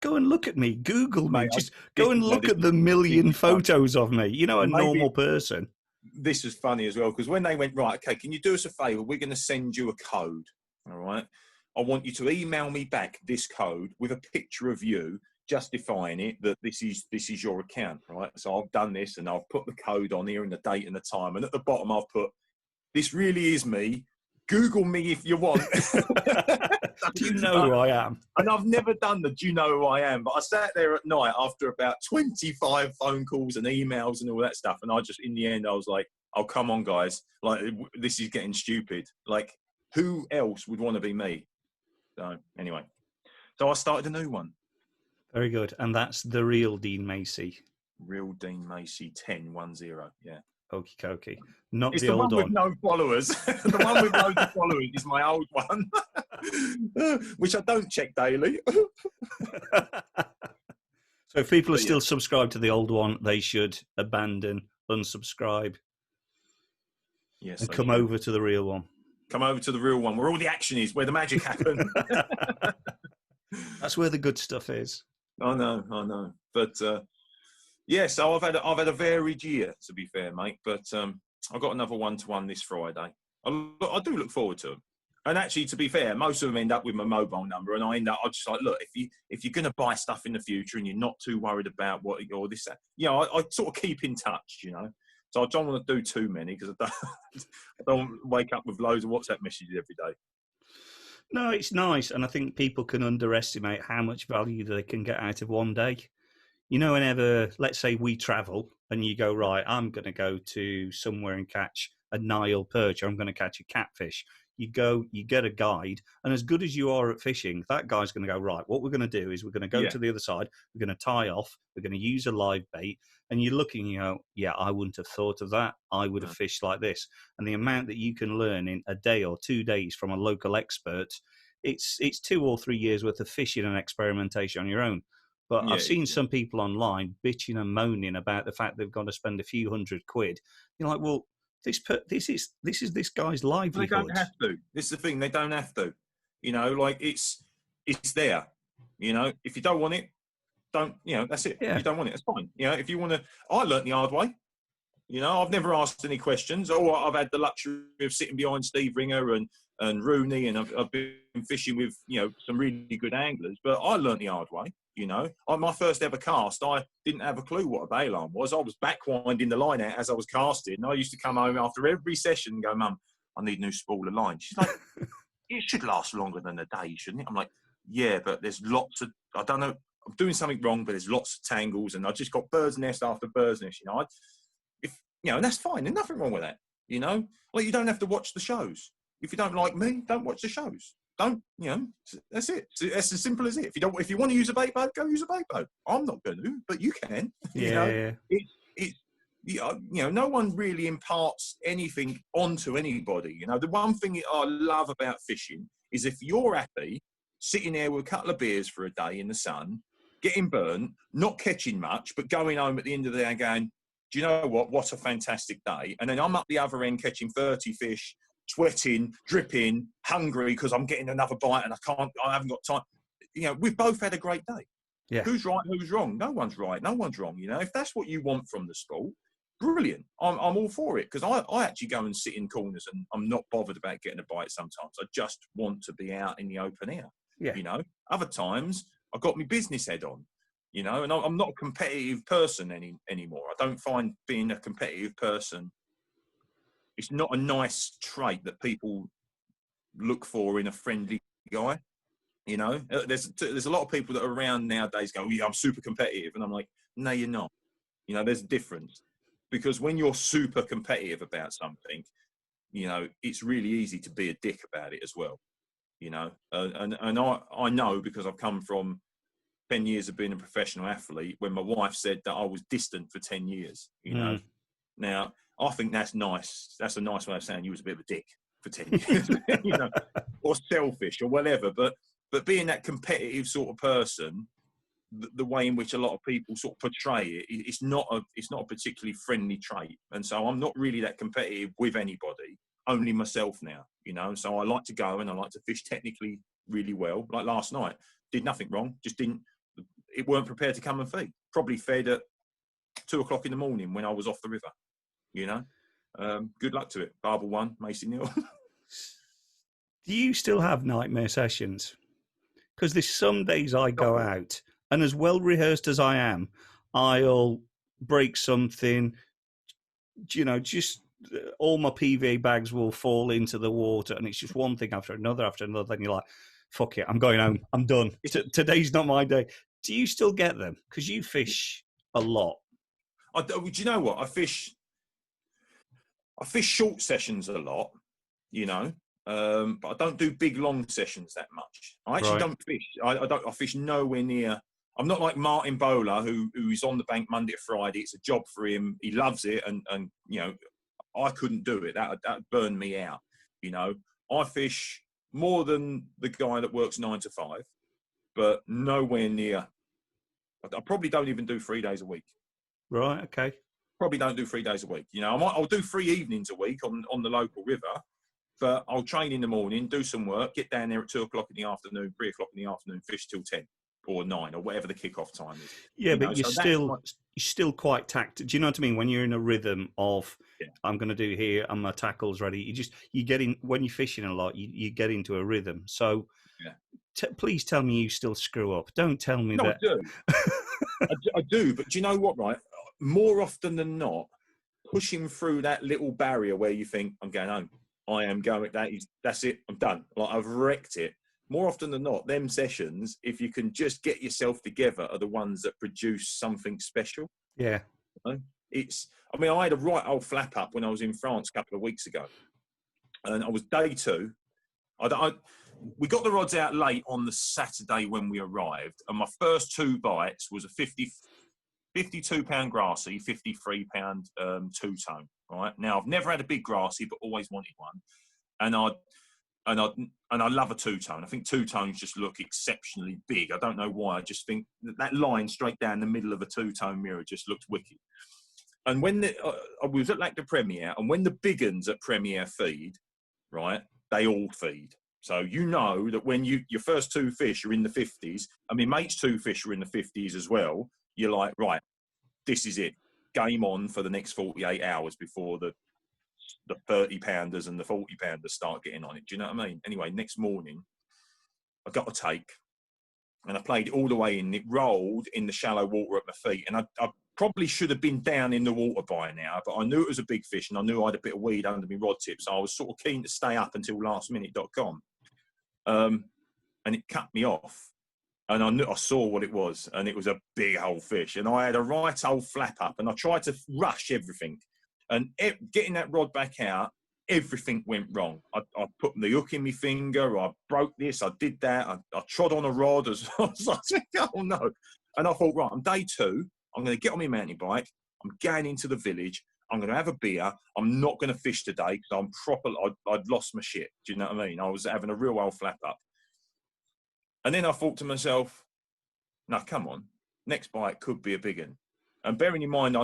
go and look at me. Google me. Just go and look at the million photos of me. A normal person. This is funny as well, because when they went, right, okay, can you do us a favour? We're going to send you a code, all right? I want you to email me back this code with a picture of you justifying it, that this is your account, right? So I've done this, and I've put the code on here and the date and the time. And at the bottom, I've put, this really is me. Google me if you want. Do you know who I am? And I've never done the "Do you know who I am?" But I sat there at night after about 25 phone calls and emails and all that stuff, and I just, in the end, I was like, "Oh, come on, guys! Like, this is getting stupid. Like, who else would want to be me?" So anyway, so I started a new one. Very good, and that's the real Dean Macey. Real Dean Macey 1010. Yeah. Okie dokie. Not It's the the old one with one. no followers. The one with loads of followers is my old one, which I don't check daily. So if people are still subscribed to the old one, they should abandon, unsubscribe, Yes, and come over to the real one. Come over to the real one, where all the action is, where the magic happens. That's where the good stuff is. I know. But yeah, so I've had a varied year, to be fair, mate. But I've got another 1-to-1 this Friday. I do look forward to them. And actually, to be fair, most of them end up with my mobile number, and I'm just like, look, if you're going to buy stuff in the future and you're not too worried about what or this, that, I sort of keep in touch, So I don't want to do too many because I don't wake up with loads of WhatsApp messages every day. No, it's nice, and I think people can underestimate how much value they can get out of one day. Whenever, let's say we travel and you go, right, I'm going to go to somewhere and catch a Nile perch, or I'm going to catch a catfish. You go, you get a guide, and as good as you are at fishing, that guy's going to go, right, what we're going to do is we're going to go to the other side, we're going to tie off, we're going to use a live bait, and you're looking, yeah, I wouldn't have thought of that. I would have fished like this. And the amount that you can learn in a day or 2 days from a local expert, it's 2 or 3 years worth of fishing and experimentation on your own. But I've seen some people online bitching and moaning about the fact they've got to spend a few £100. You're like, well, this is this guy's livelihood. They don't have to. This is the thing. They don't have to. It's there. If you don't want it, don't. That's it. Yeah. If you don't want it, it's fine. If you want to, I learnt the hard way. I've never asked any questions. I've had the luxury of sitting behind Steve Ringer and Rooney, and I've been fishing with some really good anglers. But I learnt the hard way. On my first ever cast, I didn't have a clue what a bail arm was. I was backwinding the line out as I was casting. And I used to come home after every session and go, "Mum, I need new spool of line." She's like, "It should last longer than a day, shouldn't it?" I'm like, "Yeah, but there's lots of, I don't know, I'm doing something wrong, but there's lots of tangles, and I just got bird's nest after bird's nest, and that's fine. There's nothing wrong with that, Like, you don't have to watch the shows. If you don't like me, don't watch the shows. Don't, that's it. It's as simple as it. If you want to use a bait boat, go use a bait boat. I'm not going to, but you can. Yeah. No one really imparts anything onto anybody. The one thing I love about fishing is if you're happy sitting there with a couple of beers for a day in the sun, getting burnt, not catching much, but going home at the end of the day and going, "Do you know what? What a fantastic day." And then I'm up the other end catching 30 fish, sweating, dripping, hungry because I'm getting another bite and I haven't got time. We've both had a great day. Yeah. Who's right? Who's wrong? No one's right. No one's wrong. If that's what you want from the sport, brilliant. I'm all for it, because I actually go and sit in corners and I'm not bothered about getting a bite sometimes. I just want to be out in the open air. Yeah. Other times I've got my business head on, and I'm not a competitive person anymore. I don't find being a competitive person, it's not a nice trait that people look for in a friendly guy. There's a lot of people that are around nowadays go, "Yeah, I'm super competitive," and I'm like, "No, you're not." There's a difference, because when you're super competitive about something, it's really easy to be a dick about it as well. And I know, because I've come from 10 years of being a professional athlete, when my wife said that I was distant for 10 years. Now, I think that's nice. That's a nice way of saying you was a bit of a dick for 10 years, or selfish or whatever. But being that competitive sort of person, the way in which a lot of people sort of portray it, it's not a particularly friendly trait. And so I'm not really that competitive with anybody, only myself now, So I like to go and I like to fish technically really well. Like last night, did nothing wrong, it weren't prepared to come and feed. Probably fed at 2 o'clock in the morning when I was off the river. Good luck to it. Barber 1, Macey 0. Do you still have nightmare sessions? Because there's some days I go out, and as well rehearsed as I am, I'll break something, just all my PVA bags will fall into the water, and it's just one thing after another, and you're like, fuck it, I'm going home. I'm done. Today's not my day. Do you still get them? Because you fish a lot. Do you know what? I fish short sessions a lot, you know, but I don't do big long sessions that much. I actually don't fish. I fish nowhere near. I'm not like Martin Bowler, who is on the bank Monday to Friday. It's a job for him. He loves it, and you know, I couldn't do it. That burned me out. You know, I fish more than the guy that works 9 to 5, but nowhere near. I probably don't even do 3 days a week. Right. Okay. Probably don't do 3 days a week. You know, I'll do 3 evenings a week on the local river, but I'll train in the morning, do some work, get down there at 2 o'clock in the afternoon, 3 o'clock in the afternoon, fish till 10 or 9 or whatever the kickoff time is. Yeah, but you're still quite tactical. Do you know what I mean? When you're in a rhythm of, I'm going to do here, and my tackle's ready. You get in when you're fishing a lot. You get into a rhythm. So, please tell me you still screw up. Don't tell me that. I do. I do. But do you know what? Right, more often than not, pushing through that little barrier where you think, I'm going home. I am going. That's it. I'm done. Like, I've wrecked it. More often than not, them sessions, if you can just get yourself together, are the ones that produce something special. Yeah. You know? I had a right old flap up when I was in France a couple of weeks ago. And I was day 2. We got the rods out late on the Saturday when we arrived. And my first 2 bites was a 52-pound grassy, 53-pound two-tone. Right now, I've never had a big grassy, but always wanted one. And I love a two-tone. I think two-tones just look exceptionally big. I don't know why. I just think that line straight down the middle of a two-tone mirror just looked wicked. And when I was at Lac de Premier, and when the big uns at Premier feed, right, they all feed. So you know that when your first 2 fish are in the 50s, I mean, mate's 2 fish are in the 50s as well, you're like, right, this is it. Game on for the next 48 hours before the 30-pounders and the 40-pounders start getting on it. Do you know what I mean? Anyway, next morning, I got a take, and I played it all the way in. It rolled in the shallow water at my feet, and I probably should have been down in the water by now, but I knew it was a big fish, and I knew I had a bit of weed under my rod tip, so I was sort of keen to stay up until lastminute.com. And it cut me off, and I saw what it was, and it was a big old fish, and I had a right old flap up, and I tried to rush everything. And getting that rod back out, everything went wrong. I put the hook in my finger. I broke this. I did that. I trod on a rod. As I was like, oh, no. And I thought, right, I'm day 2. I'm going to get on my mountain bike. I'm going into the village. I'm going to have a beer. I'm not going to fish today because I'd lost my shit. Do you know what I mean? I was having a real old flap up. And then I thought to myself, no, come on. Next bite could be a big one. And bearing in mind, I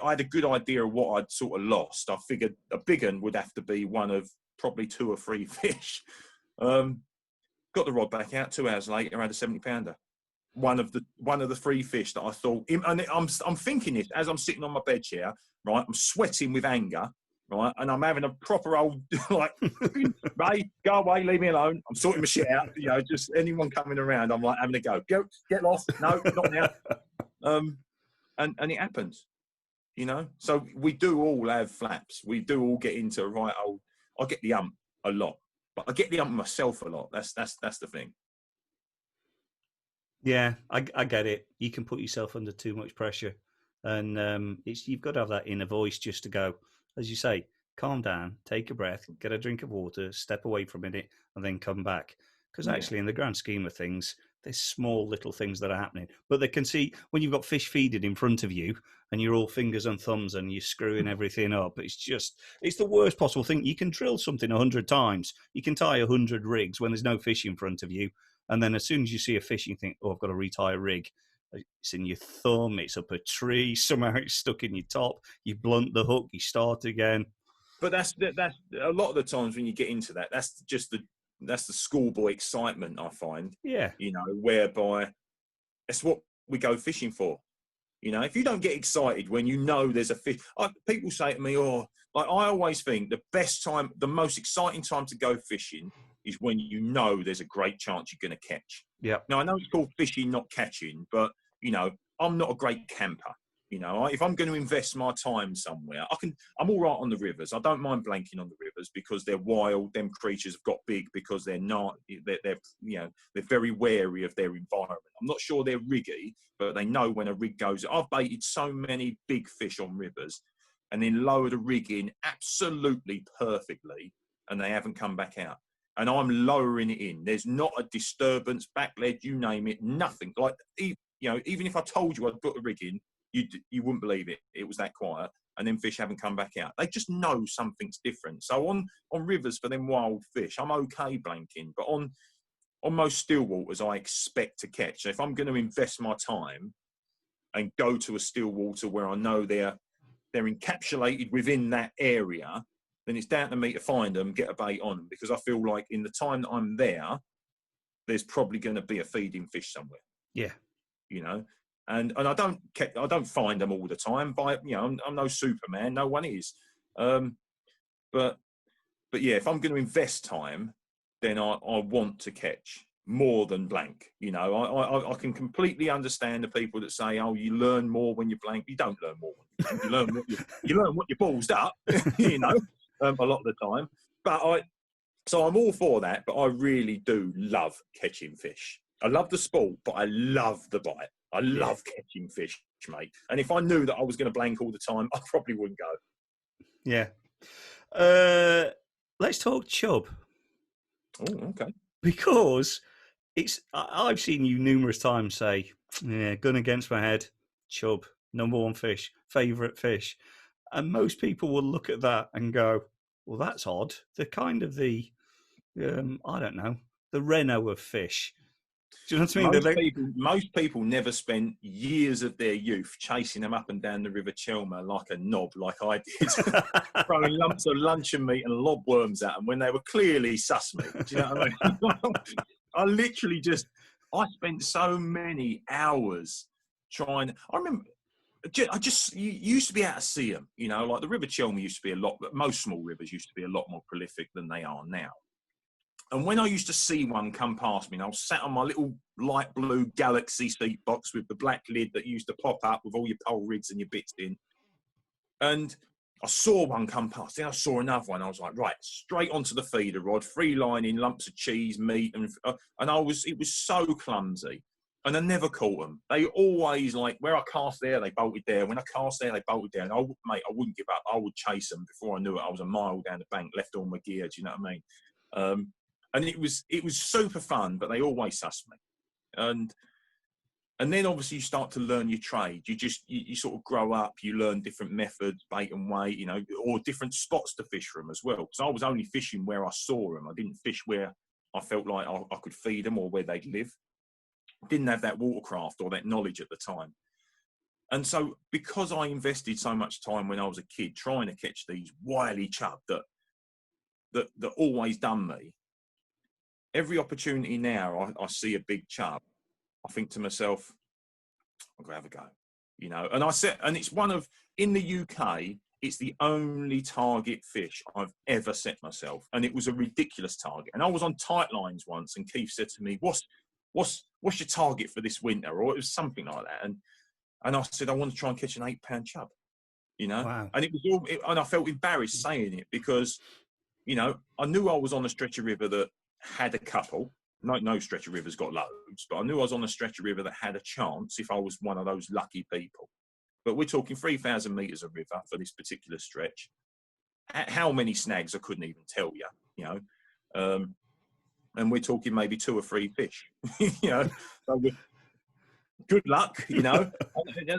had a good idea of what I'd sort of lost. I figured a big one would have to be one of probably 2 or 3 fish. Got the rod back out. 2 hours later, I had a 70-pounder. One of the 3 fish that I thought. And I'm thinking this as I'm sitting on my bed chair, right? I'm sweating with anger, right? And I'm having a proper old like, Ray, go away, leave me alone. I'm sorting my shit out. You know, just anyone coming around, I'm like having a go. Go, get lost. No, not now. And it happens, you know. So we do all have flaps. We do all get into I get the ump a lot, but I get the ump myself a lot. That's the thing. Yeah, I get it. You can put yourself under too much pressure, and you've got to have that inner voice just to go, as you say, calm down, take a breath, get a drink of water, step away for a minute, and then come back. Because actually, in the grand scheme of things, there's small little things that are happening. But they can see when you've got fish feeding in front of you and you're all fingers and thumbs and you're screwing everything up. It's the worst possible thing. You can drill something 100 times. You can tie 100 rigs when there's no fish in front of you. And then as soon as you see a fish, you think, oh, I've got to retie a rig. It's in your thumb. It's up a tree. Somehow it's stuck in your top. You blunt the hook. You start again. But that's a lot of the times when you get into that, that's the schoolboy excitement, I find. Yeah. You know, whereby that's what we go fishing for. You know, if you don't get excited when you know there's a fish, people say to me, I always think the most exciting time to go fishing is when you know there's a great chance you're going to catch. Yeah. Now, I know it's called fishing, not catching, but, you know, I'm not a great camper. You know, if I'm going to invest my time somewhere, I'm all right on the rivers. I don't mind blanking on the rivers because they're wild. Them creatures have got big because they're very wary of their environment. I'm not sure they're riggy, but they know when a rig goes. I've baited so many big fish on rivers and then lowered a rig in absolutely perfectly, and they haven't come back out. And I'm lowering it in. There's not a disturbance, back lead, you name it, nothing. Like, even if I told you I'd put a rig in, you wouldn't believe it. It was that quiet, and then fish haven't come back out. They just know something's different. So on rivers for them wild fish, I'm okay blanking, but on most still waters, I expect to catch. So if I'm going to invest my time and go to a still water where I know they're encapsulated within that area, then it's down to me to find them, get a bait on them, because I feel like in the time that I'm there, there's probably going to be a feeding fish somewhere. Yeah, you know. And I don't find them all the time. I'm no Superman. No one is. But yeah, if I'm going to invest time, then I want to catch more than blank. You know, I can completely understand the people that say, "Oh, you learn more when you blank." You don't learn more when you blank. You learn what you ballsed up. You know, a lot of the time. So I'm all for that. But I really do love catching fish. I love the sport, but I love the bite. I love catching fish, mate. And if I knew that I was going to blank all the time, I probably wouldn't go. Yeah. Let's talk chub. Oh, okay. Because I've seen you numerous times say, yeah, gun against my head, chub, number one fish, favourite fish. And most people will look at that and go, well, that's odd. They're kind of the, I don't know, the Renault of fish. Do you know what I mean? Most people never spent years of their youth chasing them up and down the River Chelmer like a knob, like I did, throwing lumps of luncheon meat and lobworms at them when they were clearly sus meat. Do you know what I mean? I spent so many hours trying. I remember, you used to be able to see them. You know, like the River Chelmer used to be most small rivers used to be a lot more prolific than they are now. And when I used to see one come past me, and I was sat on my little light blue Galaxy seat box with the black lid that used to pop up with all your pole rigs and your bits in, and I saw one come past, then I saw another one. I was like, right, straight onto the feeder rod, free lining, lumps of cheese, meat, and it was so clumsy. And I never caught them. They always, like, where I cast there, they bolted there. When I cast there, they bolted there. And I wouldn't give up. I would chase them before I knew it. I was a mile down the bank, left all my gear. Do you know what I mean? And it was super fun, but they always sussed me. And then obviously you start to learn your trade. You sort of grow up, you learn different methods, bait and weight, you know, or different spots to fish from as well. Because I was only fishing where I saw them. I didn't fish where I felt like I could feed them or where they'd live. Didn't have that watercraft or that knowledge at the time. And so because I invested so much time when I was a kid trying to catch these wily chub that always done me, every opportunity now I see a big chub, I think to myself, I'm going to have a go, you know. And it's in the UK, it's the only target fish I've ever set myself. And it was a ridiculous target. And I was on tight lines once, and Keith said to me, what's your target for this winter? Or it was something like that. And I said, I want to try and catch an 8-pound chub, you know. Wow. And and I felt embarrassed saying it because, you know, I knew I was on a stretch of river that had a couple. No stretch of river's got loads, but I knew I was on a stretch of river that had a chance if I was one of those lucky people. But we're talking 3,000 metres of river for this particular stretch. How many snags I couldn't even tell you, you know. And we're talking maybe 2 or 3 fish, you know. So good luck, you know.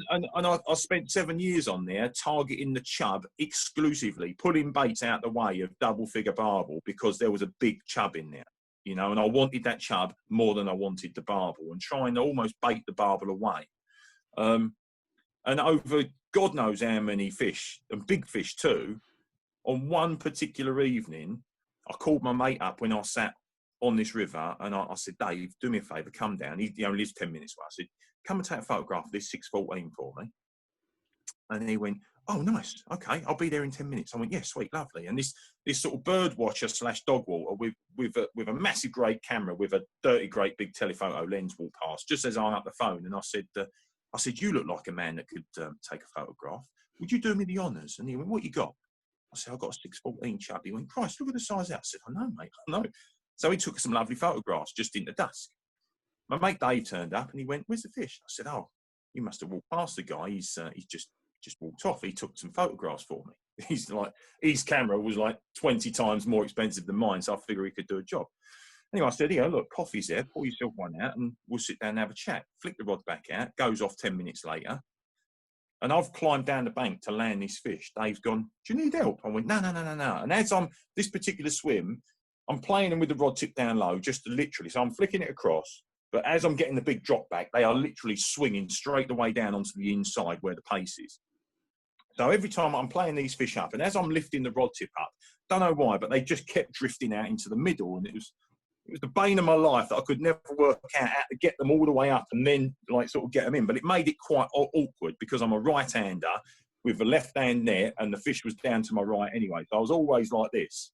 and I spent 7 years on there targeting the chub exclusively, pulling baits out the way of double-figure barbel because there was a big chub in there, you know, and I wanted that chub more than I wanted the barbel and trying to almost bait the barbel away. And over God knows how many fish, and big fish too, on one particular evening, I called my mate up when I sat on this river, and I said, Dave, do me a favour, come down. He only lives 10 minutes away. I said, come and take a photograph of this 614 for me. And he went, oh, nice. Okay, I'll be there in 10 minutes. I went, yeah, sweet, lovely. And this sort of bird watcher / dog walker with a massive great camera with a dirty great big telephoto lens walked past just as I hung up the phone. And I said, I said, you look like a man that could take a photograph. Would you do me the honours? And he went, what you got? I said, I've got a 6'14" chub. He went, Christ, look at the size of that. I said, I know, mate, I know. So he took some lovely photographs just in the dusk. My mate Dave turned up and he went, where's the fish? I said, oh, you must have walked past the guy. He's just walked off. He took some photographs for me. He's like, his camera was like 20 times more expensive than mine, so I figure he could do a job. Anyway, I said, here, look, coffee's there. Pour yourself one out and we'll sit down and have a chat. Flick the rod back out. Goes off 10 minutes later. And I've climbed down the bank to land this fish. Dave's gone, do you need help? I went, no. And as I'm, this particular swim, I'm playing them with the rod tip down low, just literally. So I'm flicking it across. But as I'm getting the big drop back, they are literally swinging straight the way down onto the inside where the pace is. So every time I'm playing these fish up, and as I'm lifting the rod tip up, don't know why, but they just kept drifting out into the middle. And it was the bane of my life that I could never work out how to get them all the way up and then like sort of get them in. But it made it quite awkward because I'm a right-hander with a left-hand net and the fish was down to my right anyway. So I was always like this.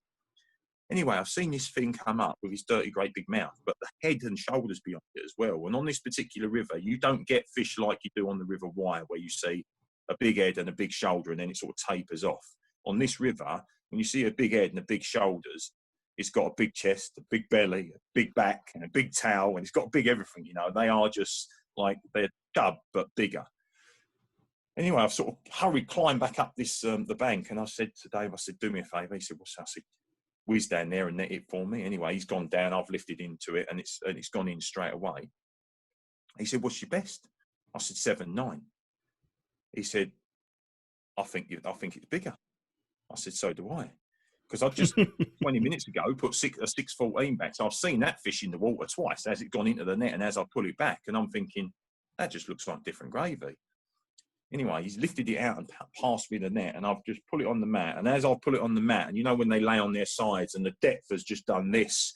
Anyway, I've seen this thing come up with his dirty, great big mouth, but the head and shoulders beyond it as well. And on this particular river, you don't get fish like you do on the River Wye, where you see a big head and a big shoulder and then it sort of tapers off. On this river, when you see a big head and a big shoulders, it's got a big chest, a big belly, a big back, and a big tail, and it's got big everything, you know. They are just like, they're chub, but bigger. Anyway, I've sort of hurried, climbed back up this the bank, and I said to Dave, I said, do me a favour. He said, what's that? I said, whiz down there and net it for me. Anyway, he's gone down, I've lifted into it, and it's gone in straight away. He said, what's your best? I said, 7'9". He said, I think it's bigger. I said, so do I. Because I just 20 minutes ago put a 6'14" back. So I've seen that fish in the water twice as it gone into the net and as I pull it back. And I'm thinking, that just looks like different gravy. Anyway, he's lifted it out and passed me the net and I've just put it on the mat. And as I put it on the mat, and you know when they lay on their sides and the depth has just done this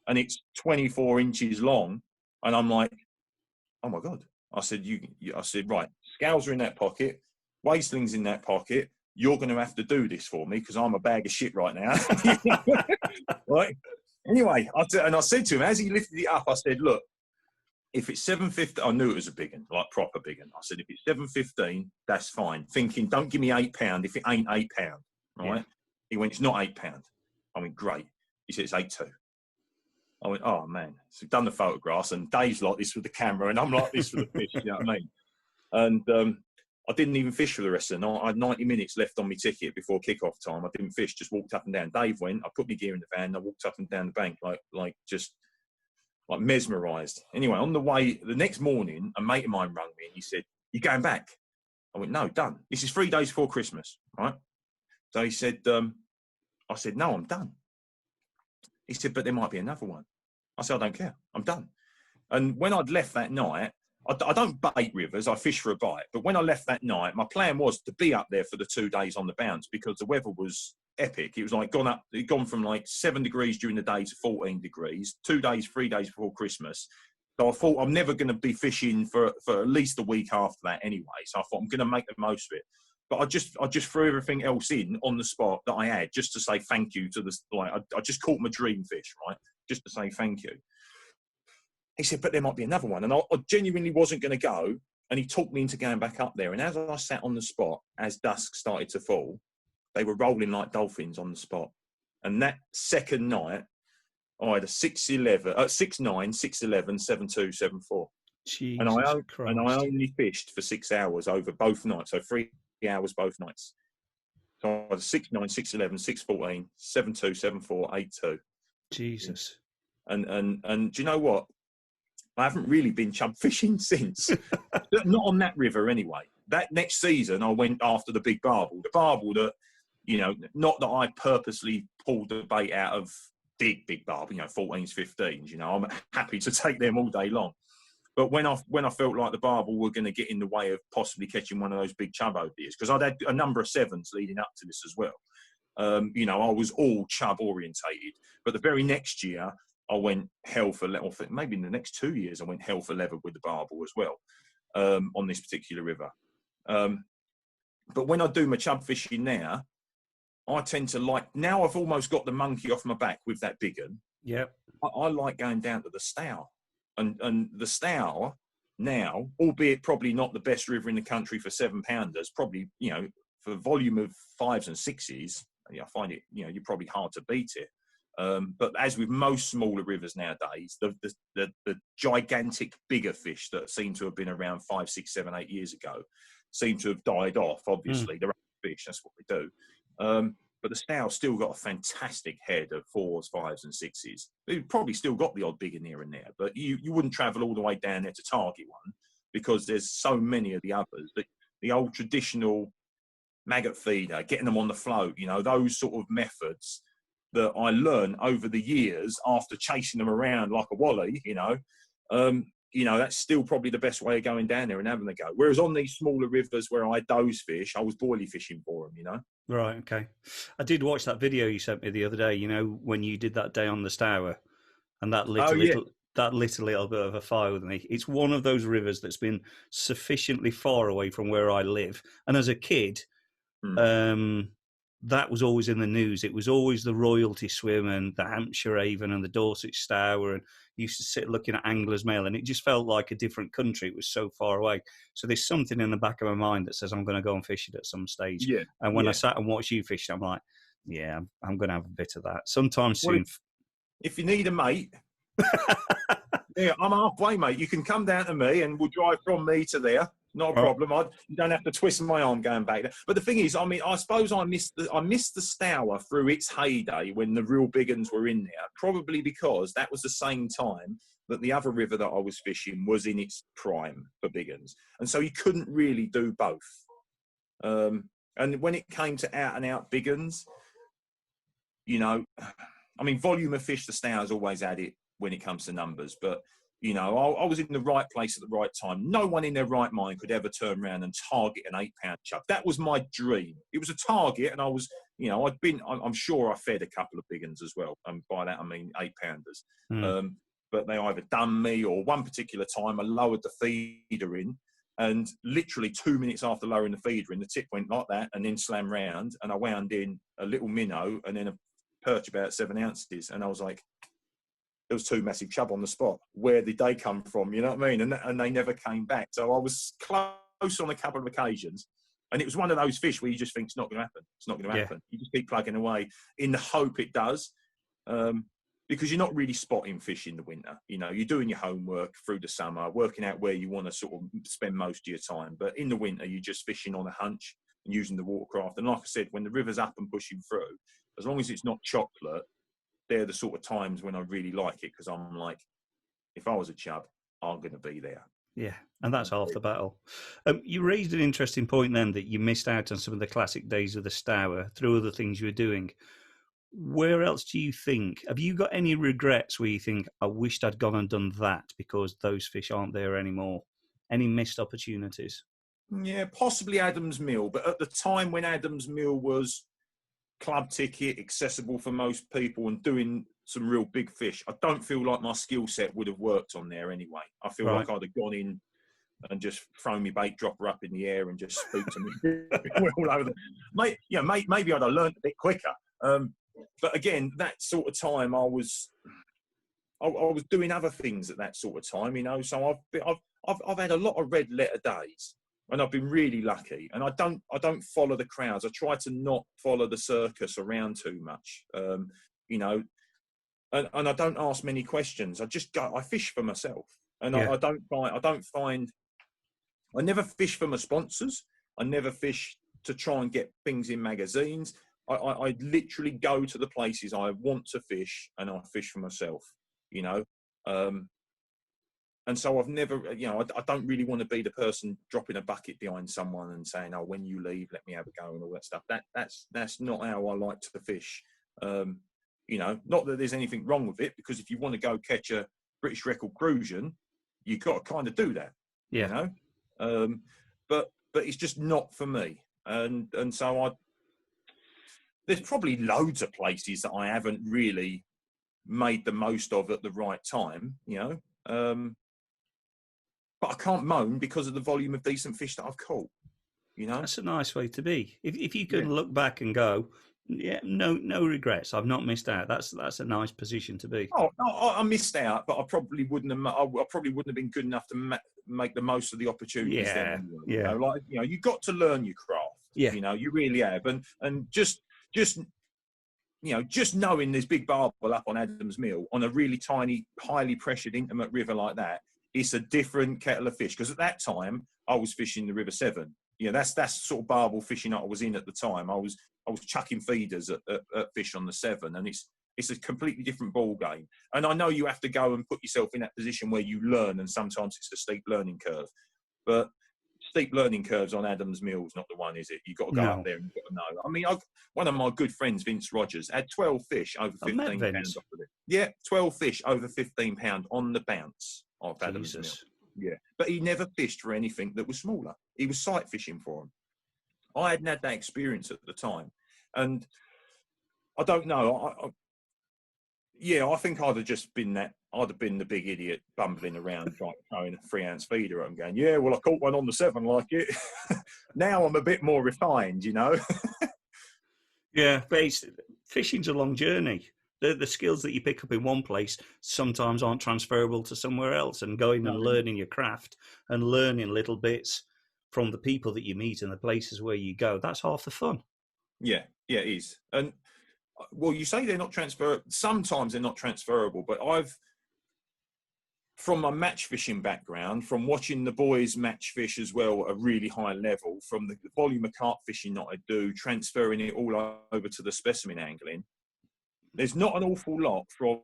and it's 24 inches long. And I'm like, oh my God. I said, I said, right, scales are in that pocket, waistling's in that pocket. You're going to have to do this for me because I'm a bag of shit right now. Right? Anyway, I said to him, as he lifted it up, I said, look, if it's 7.15, I knew it was a big one, like proper big one. I said, if it's 7.15, that's fine. Thinking, don't give me £8 if it ain't £8, right? Yeah. He went, it's not £8. I went, great. He said, it's 8.2. I went, oh, man. So we've done the photographs, and Dave's like this with the camera, and I'm like this with the fish, you know what I mean? And I didn't even fish for the rest of the night. I had 90 minutes left on my ticket before kick-off time. I didn't fish, just walked up and down. Dave went, I put my gear in the van, and I walked up and down the bank, like mesmerised. Anyway, on the way, the next morning, a mate of mine rang me, and he said, you going back? I went, no, done. This is 3 days before Christmas, right? So he said, I said, no, I'm done. He said, but there might be another one. I said, I don't care. I'm done. And when I'd left that night, I don't bait rivers, I fish for a bite. But when I left that night, my plan was to be up there for the 2 days on the bounce because the weather was epic. It was like gone from like 7 degrees during the day to 14 degrees, 2 days, 3 days before Christmas. So I thought I'm never going to be fishing for at least a week after that anyway. So I thought I'm going to make the most of it. But I just threw everything else in on the spot that I had just to say thank you to the, like, I just caught my dream fish, right? Just to say thank you. He said, but there might be another one. And I genuinely wasn't going to go. And he talked me into going back up there. And as I sat on the spot, as dusk started to fall, they were rolling like dolphins on the spot. And that second night, I had a 6'9", 6'11", 7'2", 7'4". Jesus and I only fished for 6 hours over both nights. So 3 hours both nights. So I was 6'9", 6'11", 6'14", 7'2", 7'4", 8'2". Jesus. And do you know what? I haven't really been chub fishing since. Not on that river anyway. That next season, I went after the big barbel. The barbel that, you know, not that I purposely pulled the bait out of big barbel, you know, 14s, 15s. You know, I'm happy to take them all day long. But when I felt like the barbel were going to get in the way of possibly catching one of those big chub ideas, because I'd had a number of 7s leading up to this as well. You know, I was all chub orientated. But the very next year, I went hell for leather. Maybe in the next 2 years, I went hell for leather with the barbel as well on this particular river. But when I do my chub fishing now, I tend to like, now I've almost got the monkey off my back with that big one. Yep. I like going down to the stour. And the stour, now, albeit probably not the best river in the country for 7-pounders, probably, you know, for volume of 5s and 6s, I find it, you know, you're probably hard to beat it. But as with most smaller rivers nowadays, the gigantic bigger fish that seem to have been around 5, 6, 7, 8 years ago seem to have died off. Obviously, they're fish, that's what they do. But the Stow's still got a fantastic head of 4s, 5s, and 6s. They've probably still got the odd bigger here and there, but you wouldn't travel all the way down there to target one because there's so many of the others. The old traditional maggot feeder, getting them on the float, you know, those sort of methods that I learned over the years after chasing them around like a wally, you know, that's still probably the best way of going down there and having a go. Whereas on these smaller rivers where I doze fish, I was boilie fishing for them, you know. Right, okay. I did watch that video you sent me the other day, you know, when you did that day on the Stour, and that lit a little bit of a fire with me. It's one of those rivers that's been sufficiently far away from where I live. And as a kid, that was always in the news. It was always the Royalty Swim and the Hampshire Avon and the Dorset Stour, and used to sit looking at Angler's Mail, and it just felt like a different country. It was so far away. So there's something in the back of my mind that says I'm going to go and fish it at some stage. Yeah. And when I sat and watched you fish, I'm like, yeah, I'm going to have a bit of that sometime soon. If you need a mate, yeah, I'm halfway, mate. You can come down to me and we'll drive from me to there. Not a problem. You don't have to twist my arm going back there. But the thing is, I mean, I suppose I missed the Stour through its heyday when the real big uns were in there, probably because that was the same time that the other river that I was fishing was in its prime for big uns. And so you couldn't really do both. And when it came to out-and-out big uns, you know, I mean, volume of fish, the Stour's always had it when it comes to numbers, but you know, I was in the right place at the right time. No one in their right mind could ever turn around and target an 8-pound chub. That was my dream. It was a target, and I was, you know, I'm sure I fed a couple of big uns as well. And by that, I mean 8-pounders. But they either done me, or one particular time I lowered the feeder in, and literally 2 minutes after lowering the feeder in, the tip went like that and then slammed round, and I wound in a little minnow and then a perch about 7 ounces. And I was like, there was 2 massive chub on the spot. Where did they come from? You know what I mean? And they never came back. So I was close on a couple of occasions. And it was one of those fish where you just think it's not going to happen. It's not going to happen. You just keep plugging away in the hope it does. Because you're not really spotting fish in the winter. You know, you're doing your homework through the summer, working out where you want to sort of spend most of your time. But in the winter, you're just fishing on a hunch and using the watercraft. And like I said, when the river's up and pushing through, as long as it's not chocolate, they're the sort of times when I really like it, because I'm like, if I was a chub, I'm going to be there. Yeah, and that's half the battle. You raised an interesting point then, that you missed out on some of the classic days of the Stour through other things you were doing. Where else do you think, have you got any regrets where you think, I wished I'd gone and done that because those fish aren't there anymore? Any missed opportunities? Yeah, possibly Adam's Mill. But at the time when Adam's Mill was club ticket, accessible for most people, and doing some real big fish, I don't feel like my skill set would have worked on there anyway. I feel like I'd have gone in and just thrown my bait dropper up in the air and just spooked them all over maybe I'd have learned a bit quicker. But again, that sort of time I was doing other things at that sort of time, you know. So I've had a lot of red letter days. And I've been really lucky. And I don't follow the crowds. I try to not follow the circus around too much, you know. And I don't ask many questions. I just go. I fish for myself, and I never fish for my sponsors. I never fish to try and get things in magazines. I literally go to the places I want to fish, and I fish for myself, you know. And so I've never, you know, I don't really want to be the person dropping a bucket behind someone and saying, "Oh, when you leave, let me have a go," and all that stuff. That's not how I like to fish. You know, not that there's anything wrong with it, because if you want to go catch a British record crucian, you've got to kind of do that. Yeah. You know, but it's just not for me. And so there's probably loads of places that I haven't really made the most of at the right time. You know. But I can't moan because of the volume of decent fish that I've caught, you know? That's a nice way to be. If you can look back and go, yeah, no regrets. I've not missed out. That's a nice position to be. Oh, no, I missed out, but I probably wouldn't have been good enough to make the most of the opportunities. Yeah, Then, yeah, you've got to learn your craft. yeah. You really have, and just knowing there's big barbel up on Adams Mill on a really tiny, highly pressured, intimate river like that, it's a different kettle of fish. Because at that time, I was fishing the River Severn. That's sort of barbel fishing that I was in at the time. I was chucking feeders at fish on the Severn, and it's a completely different ball game. And I know you have to go and put yourself in that position where you learn, and sometimes it's a steep learning curve. But steep learning curves on Adams Mill's not the one, is it? You've got to go up there and you've got to know. I mean, one of my good friends, Vince Rogers, had 12 fish over 15 pounds off of it. Yeah, 12 fish over 15 pounds on the bounce off Adams Mill. Yeah, but he never fished for anything that was smaller. He was sight fishing for them. I hadn't had that experience at the time, and I don't know. I think I'd have just been that. I'd have been the big idiot bumbling around throwing a 3-ounce feeder at him, going, "Yeah, well, I caught one on the Severn like it." Now I'm a bit more refined, Yeah, but fishing's a long journey. The skills that you pick up in one place sometimes aren't transferable to somewhere else, and going and learning your craft and learning little bits from the people that you meet and the places where you go, that's half the fun. Yeah, it is. And well, you say they're not transferable. Sometimes they're not transferable, but from my match fishing background, from watching the boys match fish as well at a really high level, from the volume of carp fishing that I do, transferring it all over to the specimen angling, there's not an awful lot from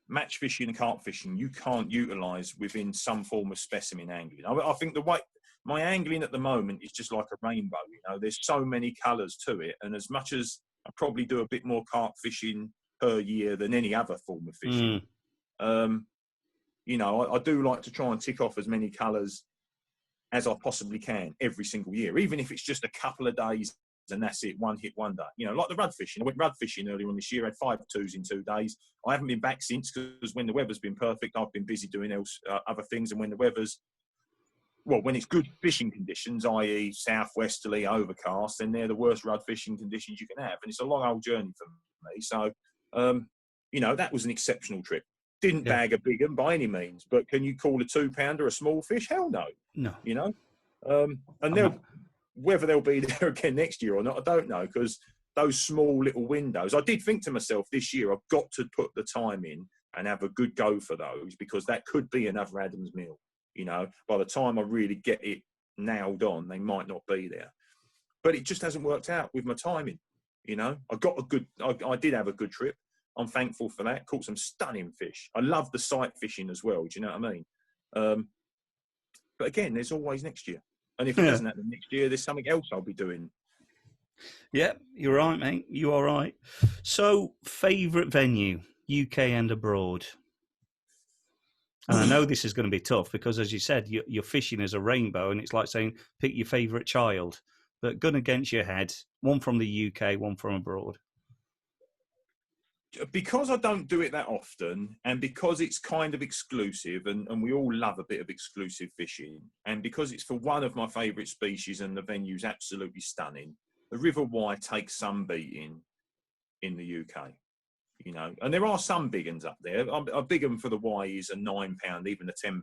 match fishing and carp fishing you can't utilise within some form of specimen angling. I think the way my angling at the moment is just like a rainbow. There's so many colours to it, and as much as I probably do a bit more carp fishing per year than any other form of fishing, I do like to try and tick off as many colours as I possibly can every single year, even if it's just a couple of days and that's it, one hit wonder. Like the rudd fishing. I went rudd fishing earlier on this year, had 5 twos in 2 days. I haven't been back since, because when the weather's been perfect, I've been busy doing other things. And when it's good fishing conditions, i.e. southwesterly, overcast, then they're the worst rudd fishing conditions you can have. And it's a long old journey for me. So, that was an exceptional trip. Didn't bag a big one by any means, but can you call a 2-pounder a small fish? Hell no. No. And whether they'll be there again next year or not, I don't know, because those small little windows, I did think to myself this year, I've got to put the time in and have a good go for those, because that could be another Adams Mill. By the time I really get it nailed on, they might not be there. But it just hasn't worked out with my timing. I did have a good trip. I'm thankful for that. Caught some stunning fish. I love the sight fishing as well. Do you know what I mean? But again, there's always next year. And if it doesn't happen next year, there's something else I'll be doing. Yeah, you're right, mate. You are right. So, favourite venue, UK and abroad? And I know this is going to be tough because, as you said, you're fishing as a rainbow, and it's like saying pick your favourite child. But gun against your head, one from the UK, one from abroad. Because I don't do it that often, and because it's kind of exclusive, and we all love a bit of exclusive fishing, and because it's for one of my favourite species and the venue's absolutely stunning, the River Wye takes some beating in the UK, and there are some big ones up there. A big one for the Wye is a £9, even a £10,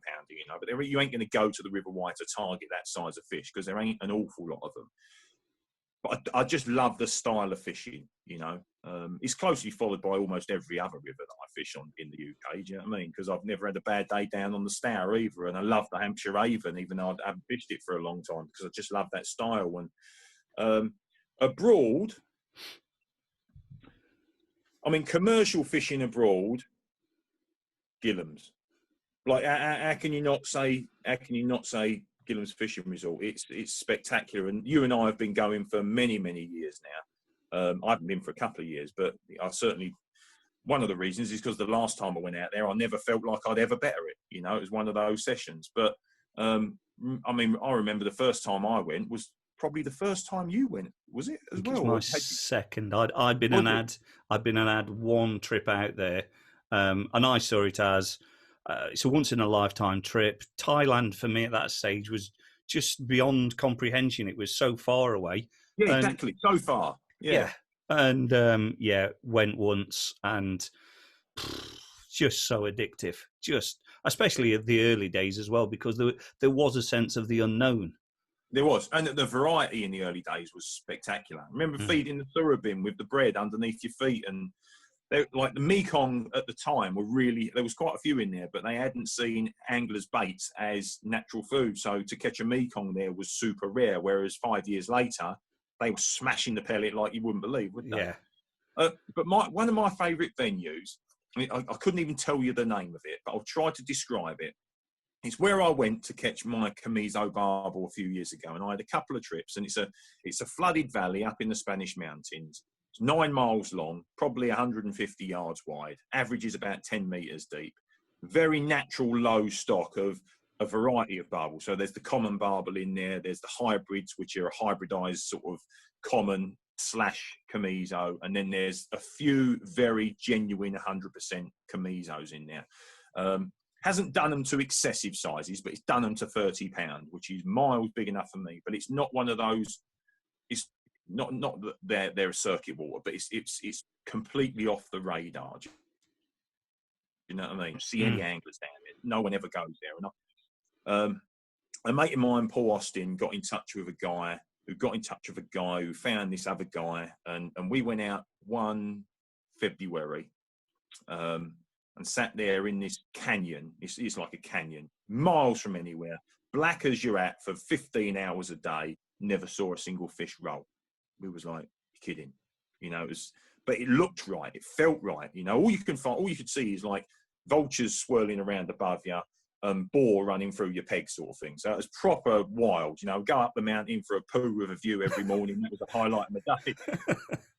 but you ain't going to go to the River Wye to target that size of fish, because there ain't an awful lot of them. But I just love the style of fishing, It's closely followed by almost every other river that I fish on in the UK, do you know what I mean? Because I've never had a bad day down on the Stour either, and I love the Hampshire Avon, even though I haven't fished it for a long time, because I just love that style. And abroad, commercial fishing abroad, Gillam's. Like, how can you not say Gillam's Fishing Resort? It's spectacular, and you and I have been going for many, many years now. I haven't been for a couple of years, but I certainly, one of the reasons is because the last time I went out there, I never felt like I'd ever better it. It was one of those sessions. But I remember the first time I went was probably the first time you went, was it as well? It was my second. I'd been an ad one trip out there, and I saw it as it's a once in a lifetime trip. Thailand for me at that stage was just beyond comprehension. It was so far away. Yeah, exactly. So far. Yeah. And went once, and just so addictive. especially at the early days as well, because there was a sense of the unknown. There was, and the variety in the early days was spectacular. I remember feeding the surabin with the bread underneath your feet, and like the Mekong at the time were really, there was quite a few in there, but they hadn't seen anglers' baits as natural food. So to catch a Mekong there was super rare, whereas 5 years later, they were smashing the pellet like you wouldn't believe, would they? Yeah. But one of my favourite venues, I couldn't even tell you the name of it, but I'll try to describe it. It's where I went to catch my Camiso barbel a few years ago, and I had a couple of trips, and it's a flooded valley up in the Spanish mountains. It's 9 miles long, probably 150 yards wide, averages about 10 metres deep. Very natural low stock of a variety of barbels. So there's the common barbel in there, there's the hybrids, which are a hybridised sort of common / Camiso, and then there's a few very genuine 100% Camisos in there. Hasn't done them to excessive sizes, but it's done them to 30 pound, which is miles big enough for me. But it's not one of those. It's not that they're a circuit water, but it's completely off the radar. You know what I mean? See any anglers down there? No one ever goes there. And a mate of mine, Paul Austin, got in touch with a guy who found this other guy, and we went out one February. And sat there in this canyon. It's like a canyon, miles from anywhere, black as you're at, for 15 hours a day. Never saw a single fish roll. We was like, you're kidding, you know. But it looked right. It felt right, you know. All you could see is like vultures swirling around above you, boar running through your peg, sort of thing. So it was proper wild, you know. Go up the mountain for a poo with a view every morning. That was the highlight of my day.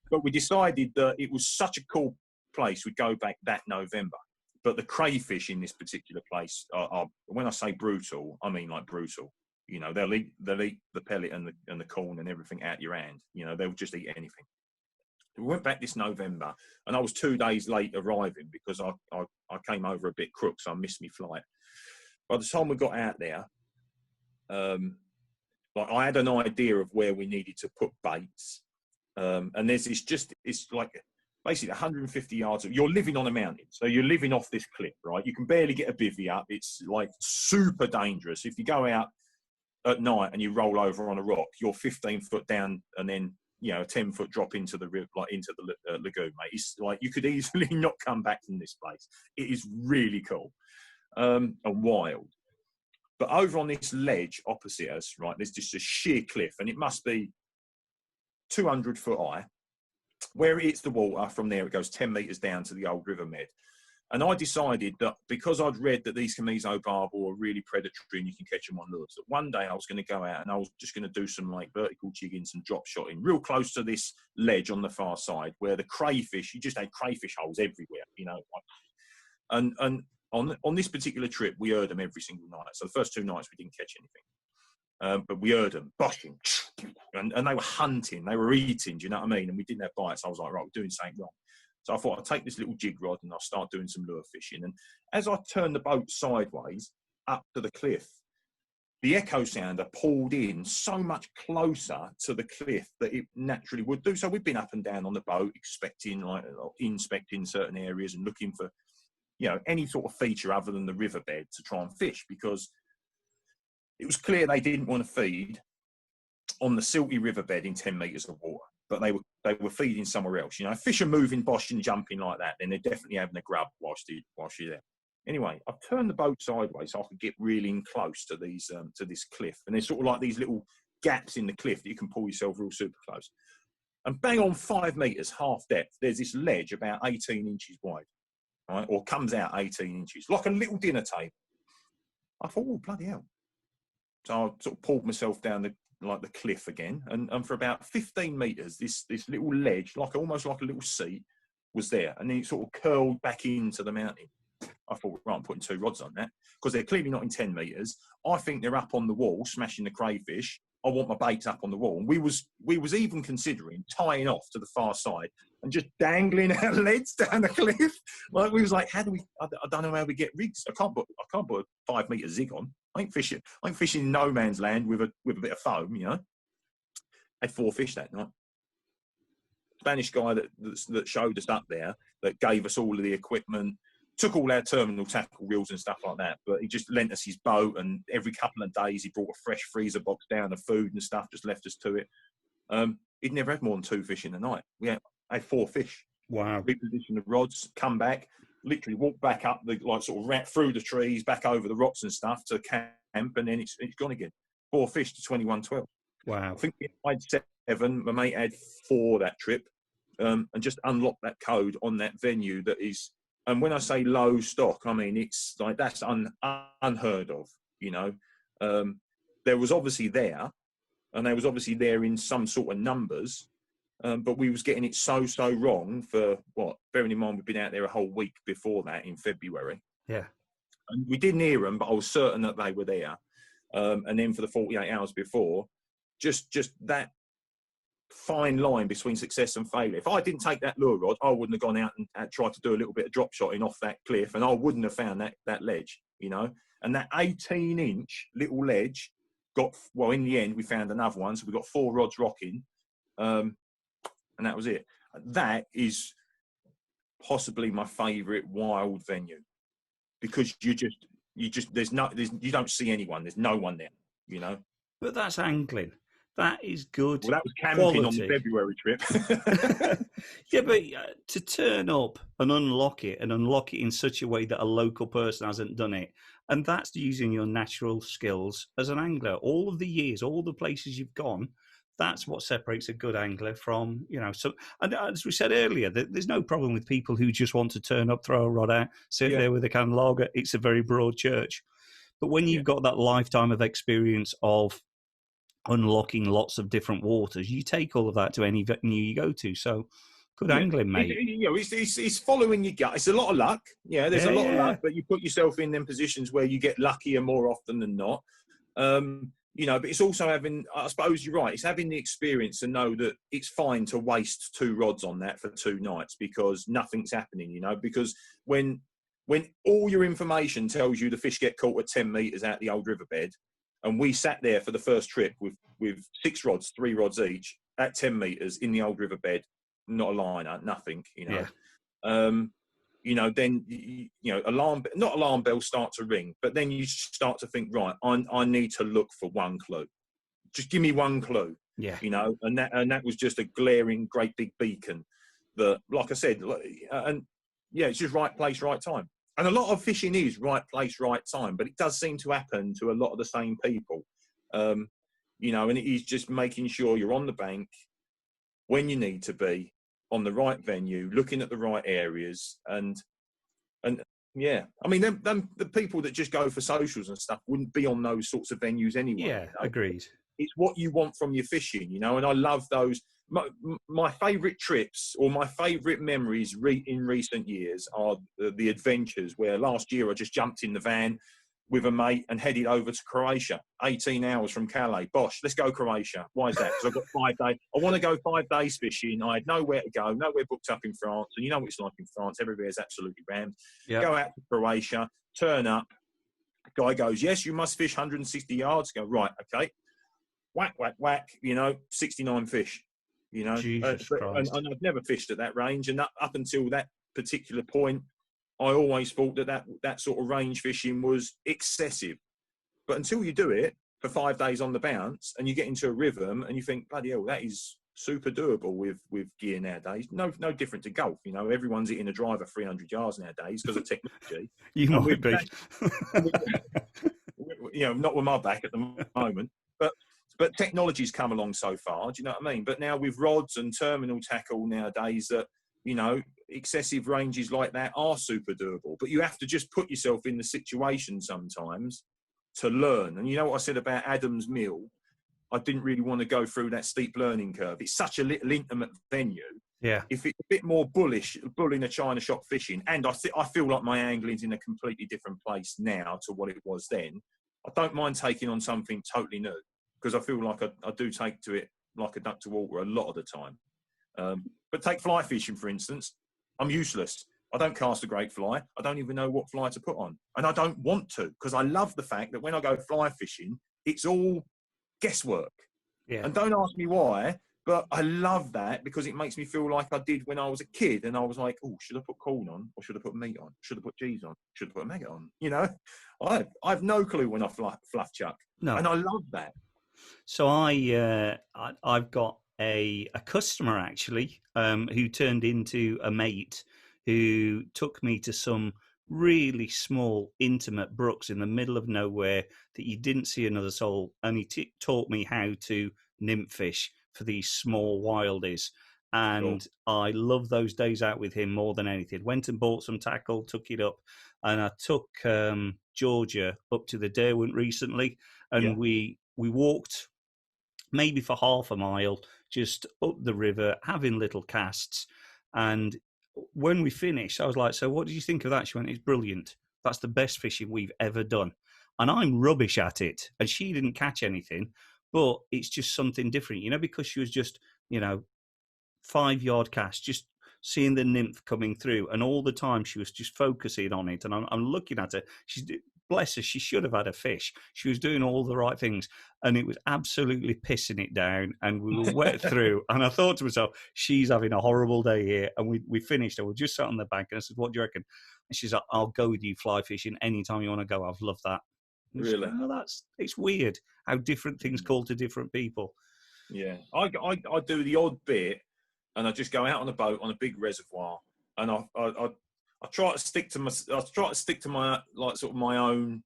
But we decided that it was such a cool place, we'd go back that November. But the crayfish in this particular place are, when I say brutal, I mean like brutal. You know, they'll eat the pellet and the corn and everything out your hand. You know, they'll just eat anything. We went back this November, and I was 2 days late arriving because I came over a bit crook, so I missed my flight. By the time we got out there, like I had an idea of where we needed to put baits, and there's it's like basically 150 yards you're living on a mountain, so you're living off this cliff, right? You can barely get a bivvy up. It's like super dangerous. If you go out at night and you roll over on a rock, you're 15 foot down, and then, you know, a 10-foot drop into the river, like into the lagoon, mate. It's like you could easily not come back from this place. It is really cool and wild. But over on this ledge opposite us, right, there's just a sheer cliff, and it must be 200 foot high. Where it hits the water, from there it goes 10 metres down to the old river bed. And I decided that because I'd read that these Camiso barbel are really predatory and you can catch them on lures, that one day I was going to go out and I was just going to do some like vertical jigging, some drop shotting, real close to this ledge on the far side where the crayfish, you just had crayfish holes everywhere, you know. And on this particular trip, we heard them every single night. So the first 2 nights we didn't catch anything. But we heard them boshing, and they were hunting, they were eating, do you know what I mean? And we didn't have bites. I was like, right, we're doing something wrong. So I thought I'd take this little jig rod and I'll start doing some lure fishing. And as I turned the boat sideways up to the cliff, the echo sounder pulled in so much closer to the cliff that it naturally would do. So we've been up and down on the boat, inspecting certain areas and looking for, you know, any sort of feature other than the riverbed to try and fish, because it was clear they didn't want to feed on the silty riverbed in 10 metres of water, but they were feeding somewhere else. You know, fish are moving, boshing, jumping like that, then they're definitely having a grub whilst you're there. Anyway, I've turned the boat sideways so I could get really in close to these to this cliff, and there's sort of like these little gaps in the cliff that you can pull yourself real super close. And bang on 5 metres, half depth, there's this ledge about 18 inches wide, right, or comes out 18 inches, like a little dinner table. I thought, oh, bloody hell. So I sort of pulled myself down the cliff again, and for about 15 metres, this little ledge, almost like a little seat, was there, and then it sort of curled back into the mountain. I thought, right, I'm putting 2 rods on that, because they're clearly not in 10 metres. I think they're up on the wall, smashing the crayfish. I want my baits up on the wall. And we was even considering tying off to the far side and just dangling our leads down the cliff. Like, we was like, how do we? I don't know how we get rigs. I can't put a 5 metre zig on. I ain't fishing in no man's land with a bit of foam, you know. Had 4 fish that night. Spanish guy that showed us up there, that gave us all of the equipment, took all our terminal tackle reels and stuff like that, but he just lent us his boat, and every couple of days he brought a fresh freezer box down of food and stuff, just left us to it. He'd never had more than 2 fish in the night. We had 4 fish. Wow. Reposition the rods, come back, literally walk back up the, like, sort of rat through the trees, back over the rocks and stuff to camp, and then it's gone again. 4 fish to 21.12. Wow. I think I had 7, my mate had 4 that trip, and just unlocked that code on that venue that is, and when I say low stock, I mean, it's like, that's unheard of, you know. There was obviously there, and they was obviously there in some sort of numbers, but we was getting it so wrong for what, bearing in mind we'd been out there a whole week before that in February. Yeah. And we didn't hear them, but I was certain that they were there. And then for the 48 hours before, just that fine line between success and failure. If I didn't take that lure rod, I wouldn't have gone out and tried to do a little bit of drop shotting off that cliff, and I wouldn't have found that ledge, you know. And that 18-inch little ledge got, well, in the end, we found another one. So we got 4 rods rocking, and that was it. That is possibly my favourite wild venue, because you don't see anyone. There's no one there, you know. But that's angling. That is good. Well, that was camping quality on the February trip. Yeah, but to turn up and unlock it in such a way that a local person hasn't done it, and that's using your natural skills as an angler. All of the years, all the places you've gone, that's what separates a good angler from, you know. So, and as we said earlier, there's no problem with people who just want to turn up, throw a rod out, sit there with a can of lager. It's a very broad church. But when you've got that lifetime of experience of unlocking lots of different waters, you take all of that to any venue you go to. So good angling, mate. It's following your gut. It's a lot of luck. Yeah, there's a lot of luck, but you put yourself in them positions where you get luckier more often than not. You know, but it's also having, I suppose you're right, it's having the experience to know that it's fine to waste 2 rods on that for 2 nights because nothing's happening, you know, because when all your information tells you the fish get caught at 10 metres out the old riverbed, and we sat there for the first trip with 6 rods, 3 rods each, at 10 metres in the old riverbed, not a liner, nothing, you know. Yeah. You know, then, you know, not alarm bells start to ring, but then you start to think, right, I need to look for one clue. Just give me one clue. Yeah. You know, and that was just a glaring, great big beacon that, like I said, and yeah, it's just right place, right time. And a lot of fishing is right place, right time, but it does seem to happen to a lot of the same people. You know, and it is just making sure you're on the bank when you need to be, on the right venue, looking at the right areas, and yeah, I mean, the people that just go for socials and stuff wouldn't be on those sorts of venues anyway. Yeah, you know? Agreed. It's what you want from your fishing, you know, and I love those. My favourite trips or my favourite memories in recent years are the adventures where last year I just jumped in the van with a mate and headed over to Croatia, 18 hours from Calais. Bosh, let's go Croatia. Why is that? Because I've got 5 days. I want to go 5 days fishing. I had nowhere to go, nowhere booked up in France. And you know what it's like in France. Everywhere's absolutely rammed. Yep. Go out to Croatia, turn up. Guy goes, yes, you must fish 160 yards. Go, right, okay. Whack, whack, whack, you know, 69 fish. You know, Jesus Christ. And I've never fished at that range. And up until that particular point, I always thought that sort of range fishing was excessive. But until you do it for 5 days on the bounce and you get into a rhythm and you think, bloody hell, that is super doable with gear nowadays. No different to golf. You know, everyone's hitting a driver 300 yards nowadays because of technology. You might be. You know, not with my back at the moment. But technology's come along so far, do you know what I mean? But now with rods and terminal tackle nowadays, that, you know, excessive ranges like that are super doable. But you have to just put yourself in the situation sometimes to learn. And you know what I said about Adam's Mill? I didn't really want to go through that steep learning curve. It's such a little intimate venue. Yeah. If it's a bit more bull in a China shop fishing, and I feel like my angling's in a completely different place now to what it was then, I don't mind taking on something totally new, because I feel like I do take to it like a duck to water a lot of the time. But take fly fishing, for instance. I'm useless. I don't cast a great fly. I don't even know what fly to put on. And I don't want to, because I love the fact that when I go fly fishing, it's all guesswork. Yeah. And don't ask me why, But I love that because it makes me feel like I did when I was a kid, and I was like, oh, should I put corn on, or should I put meat on? Should I put cheese on? Should I put a maggot on? You know, I've no clue when I fluff chuck, No. and I love that. So I've got a customer actually who turned into a mate who took me to some really small, intimate brooks in the middle of nowhere that you didn't see another soul, and he taught me how to nymph fish for these small wildies. Cool. And I love those days out with him more than anything. Went and bought some tackle, took it up, and I took Georgia up to the Derwent recently, Yeah. and we walked maybe for half a mile, just up the river, having little casts. And when we finished, I was like, so what did you think of that? She went, it's brilliant. That's the best fishing we've ever done. And I'm rubbish at it. And she didn't catch anything, but it's just something different, because she was just, 5-yard cast, just seeing the nymph coming through. And all the time she was just focusing on it. And I'm looking at her. Bless her, she should have had a fish. She was doing all the right things, and it was absolutely pissing it down. And we were wet through. And I thought to myself, she's having a horrible day here. And we finished. And we just sat on the bank, and I said, "What do you reckon?" And she's like, "I'll go with you fly fishing anytime you want to go. I've loved that." And Really? It's weird how different things call to different people. Yeah, I do the odd bit, and I just go out on a boat on a big reservoir, and I try to stick to my like sort of my own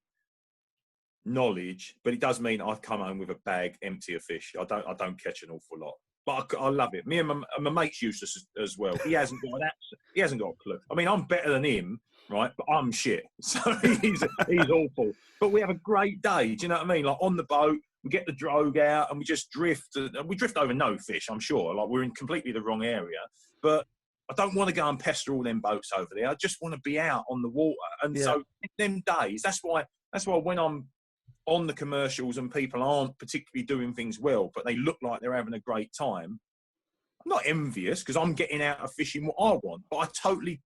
knowledge, but it does mean I come home with a bag empty of fish. I don't catch an awful lot, but I love it. Me and my mate's useless as well. He hasn't got a clue. I mean, I'm better than him, right? But I'm shit, so he's awful. But we have a great day. Do you know what I mean? Like on the boat, we get the drogue out and we just drift. We drift over no fish, I'm sure. Like we're in completely the wrong area, but I don't want to go and pester all them boats over there. I just want to be out on the water. And so them days, that's why when I'm on the commercials and people aren't particularly doing things well, but they look like they're having a great time, I'm not envious because I'm getting out of fishing what I want, but I totally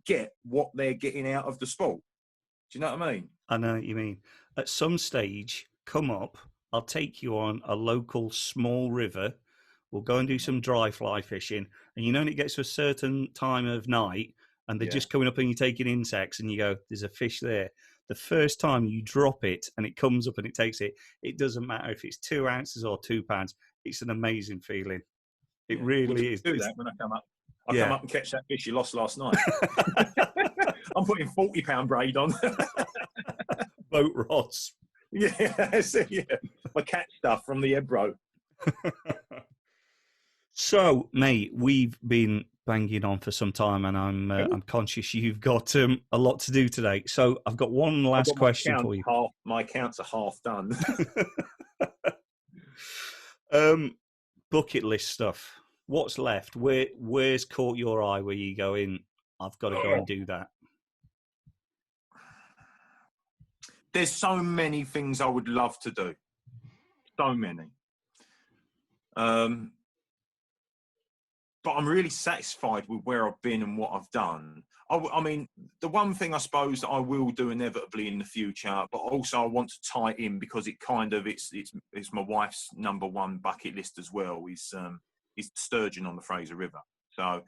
get what they're getting out of the sport. Do you know what I mean? I know what you mean. At some stage, come up, I'll take you on a local small river. We'll go and do some dry fly fishing. And when it gets to a certain time of night and they're just coming up and you're taking insects and you go, there's a fish there. The first time you drop it and it comes up and it takes it, it doesn't matter if it's 2 ounces or 2 pounds. It's an amazing feeling. It really is. Do that when I come up. I come up and catch that fish you lost last night. I'm putting 40-pound braid on. Boat rods. Yeah. My cat stuff from the Ebro. So, mate, we've been banging on for some time, and I'm conscious you've got a lot to do today. So, I've got one last question for you. My accounts are half done. Bucket list stuff. What's left? Where's caught your eye? Where you going? I've got to go and do that. There's so many things I would love to do. So many. But I'm really satisfied with where I've been and what I've done. I mean, the one thing I suppose that I will do inevitably in the future, but also I want to tie it in because it's my wife's number one bucket list as well, is sturgeon on the Fraser River. So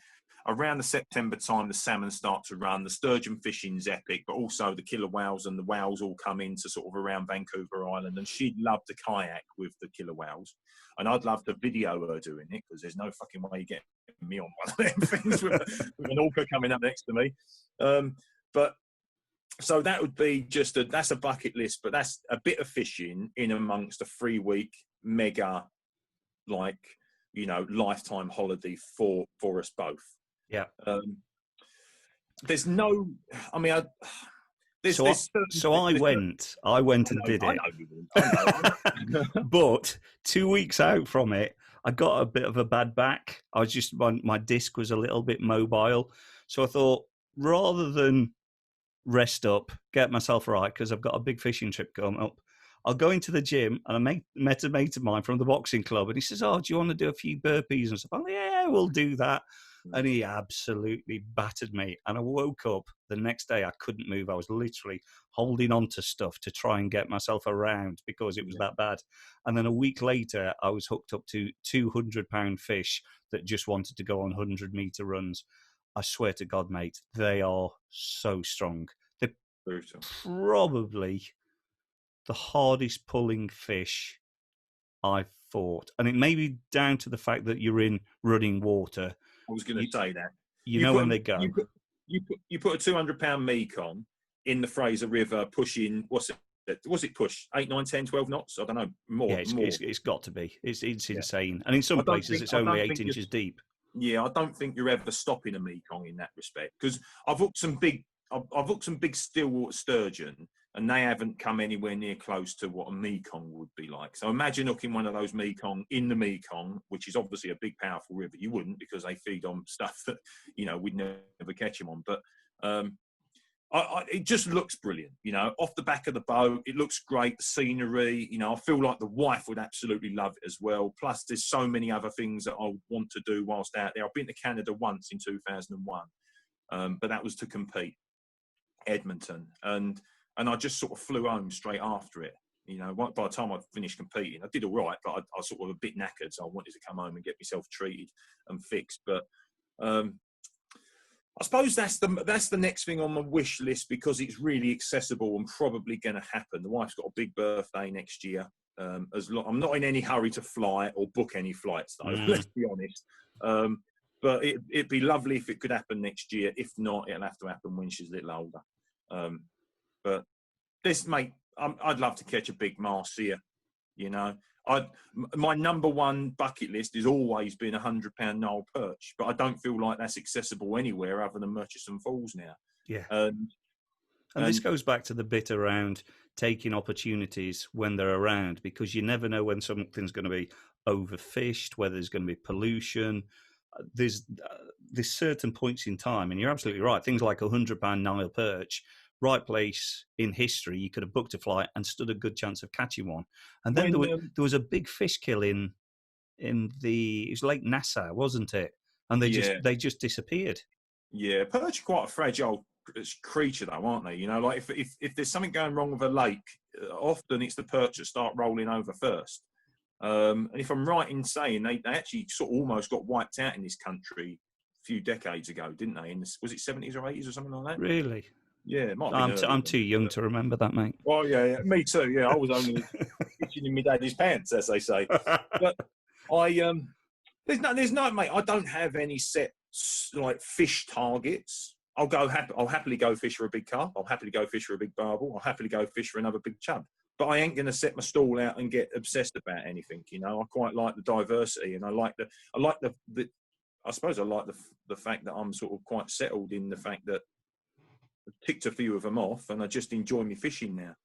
around the September time, the salmon start to run. The sturgeon fishing's epic, but also the killer whales and the whales all come into sort of around Vancouver Island. And she'd love to kayak with the killer whales. And I'd love to video her doing it because there's no fucking way you get me on one of them things with an orca coming up next to me. But so that would be that's a bucket list, but that's a bit of fishing in amongst a 3-week mega, lifetime holiday for us both. Yeah. There's no, I mean, I went and did it. I know. But 2 weeks out from it, I got a bit of a bad back. My disc was a little bit mobile. So I thought, rather than rest up, get myself right, because I've got a big fishing trip coming up, I'll go into the gym, and I met a mate of mine from the boxing club, and he says, "Oh, do you want to do a few burpees and stuff?" I'm like, "Yeah, we'll do that." and he absolutely battered me. And I woke up the next day, I couldn't move. I was literally holding on to stuff to try and get myself around because it was that bad. And then a week later, I was hooked up to 200-pound fish that just wanted to go on 100-meter runs. I swear to God, mate, they are so strong. They're probably the hardest pulling fish I've fought. And it may be down to the fact that you're in running water. I was going to say that. You know when they go. You put a 200-pound meek on in the Fraser River pushing, was it push 8, 9, 10, 12 knots? I don't know, more. Yeah, it's got to be. It's insane. And in some places, it's only 8 inches deep. Yeah, I don't think you're ever stopping a Mekong in that respect, because I've hooked some big stillwater sturgeon, and they haven't come anywhere near close to what a Mekong would be like. So imagine hooking one of those Mekong in the Mekong, which is obviously a big, powerful river. You wouldn't, because they feed on stuff that we'd never catch them on. But it just looks brilliant, off the back of the boat. It looks great, the scenery. I feel like the wife would absolutely love it as well. Plus, there's so many other things that I want to do whilst out there. I've been to Canada once in 2001, but that was to compete, Edmonton, and I just sort of flew home straight after it. By the time I finished competing, I did all right, but I was sort of a bit knackered, so I wanted to come home and get myself treated and fixed. But I suppose that's the next thing on my wish list, because it's really accessible and probably going to happen. The wife's got a big birthday next year. I'm not in any hurry to fly or book any flights, though. Let's be honest. But it'd be lovely if it could happen next year. If not, it'll have to happen when she's a little older. But this, mate, I'd love to catch a big Marcia. My number one bucket list has always been 100-pound Nile perch, but I don't feel like that's accessible anywhere other than Murchison Falls now. Yeah. And this goes back to the bit around taking opportunities when they're around, because you never know when something's going to be overfished, whether there's going to be pollution. There's certain points in time, and you're absolutely right. Things like 100-pound Nile perch, right place in history, you could have booked a flight and stood a good chance of catching one. And then there was a big fish kill in it was Lake Nassau, wasn't it? And they just disappeared. Yeah, perch are quite a fragile creature, though, aren't they? Like if there's something going wrong with a lake, often it's the perch that start rolling over first. And if I'm right in saying they actually sort of almost got wiped out in this country a few decades ago, didn't they? Was it 70s or 80s or something like that? Really? Yeah, it might be. I'm too young to remember that, mate. Well, yeah, me too. Yeah, I was only itching in my daddy's pants, as they say. But there's no, mate. I don't have any set like fish targets. I'll happily go fish for a big carp. I'll happily go fish for a big barbel. I'll happily go fish for another big chub. But I ain't going to set my stall out and get obsessed about anything. I quite like the diversity, and I like the fact that I'm sort of quite settled in the fact that I've ticked a few of them off, and I just enjoy my fishing now.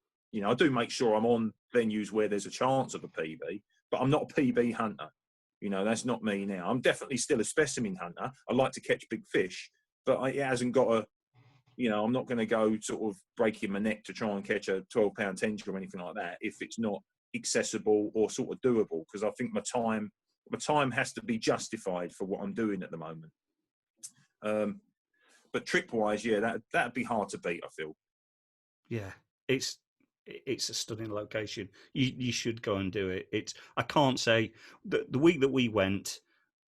I do make sure I'm on venues where there's a chance of a PB, but I'm not a PB hunter. That's not me now. I'm definitely still a specimen hunter. I like to catch big fish, but it hasn't got a, I'm not going to go sort of breaking my neck to try and catch a 12-pound tencher or anything like that if it's not accessible or sort of doable, because I think my time has to be justified for what I'm doing at the moment. But trip-wise, yeah, that'd be hard to beat, I feel. Yeah, it's a stunning location. You should go and do it. I can't say the week that we went,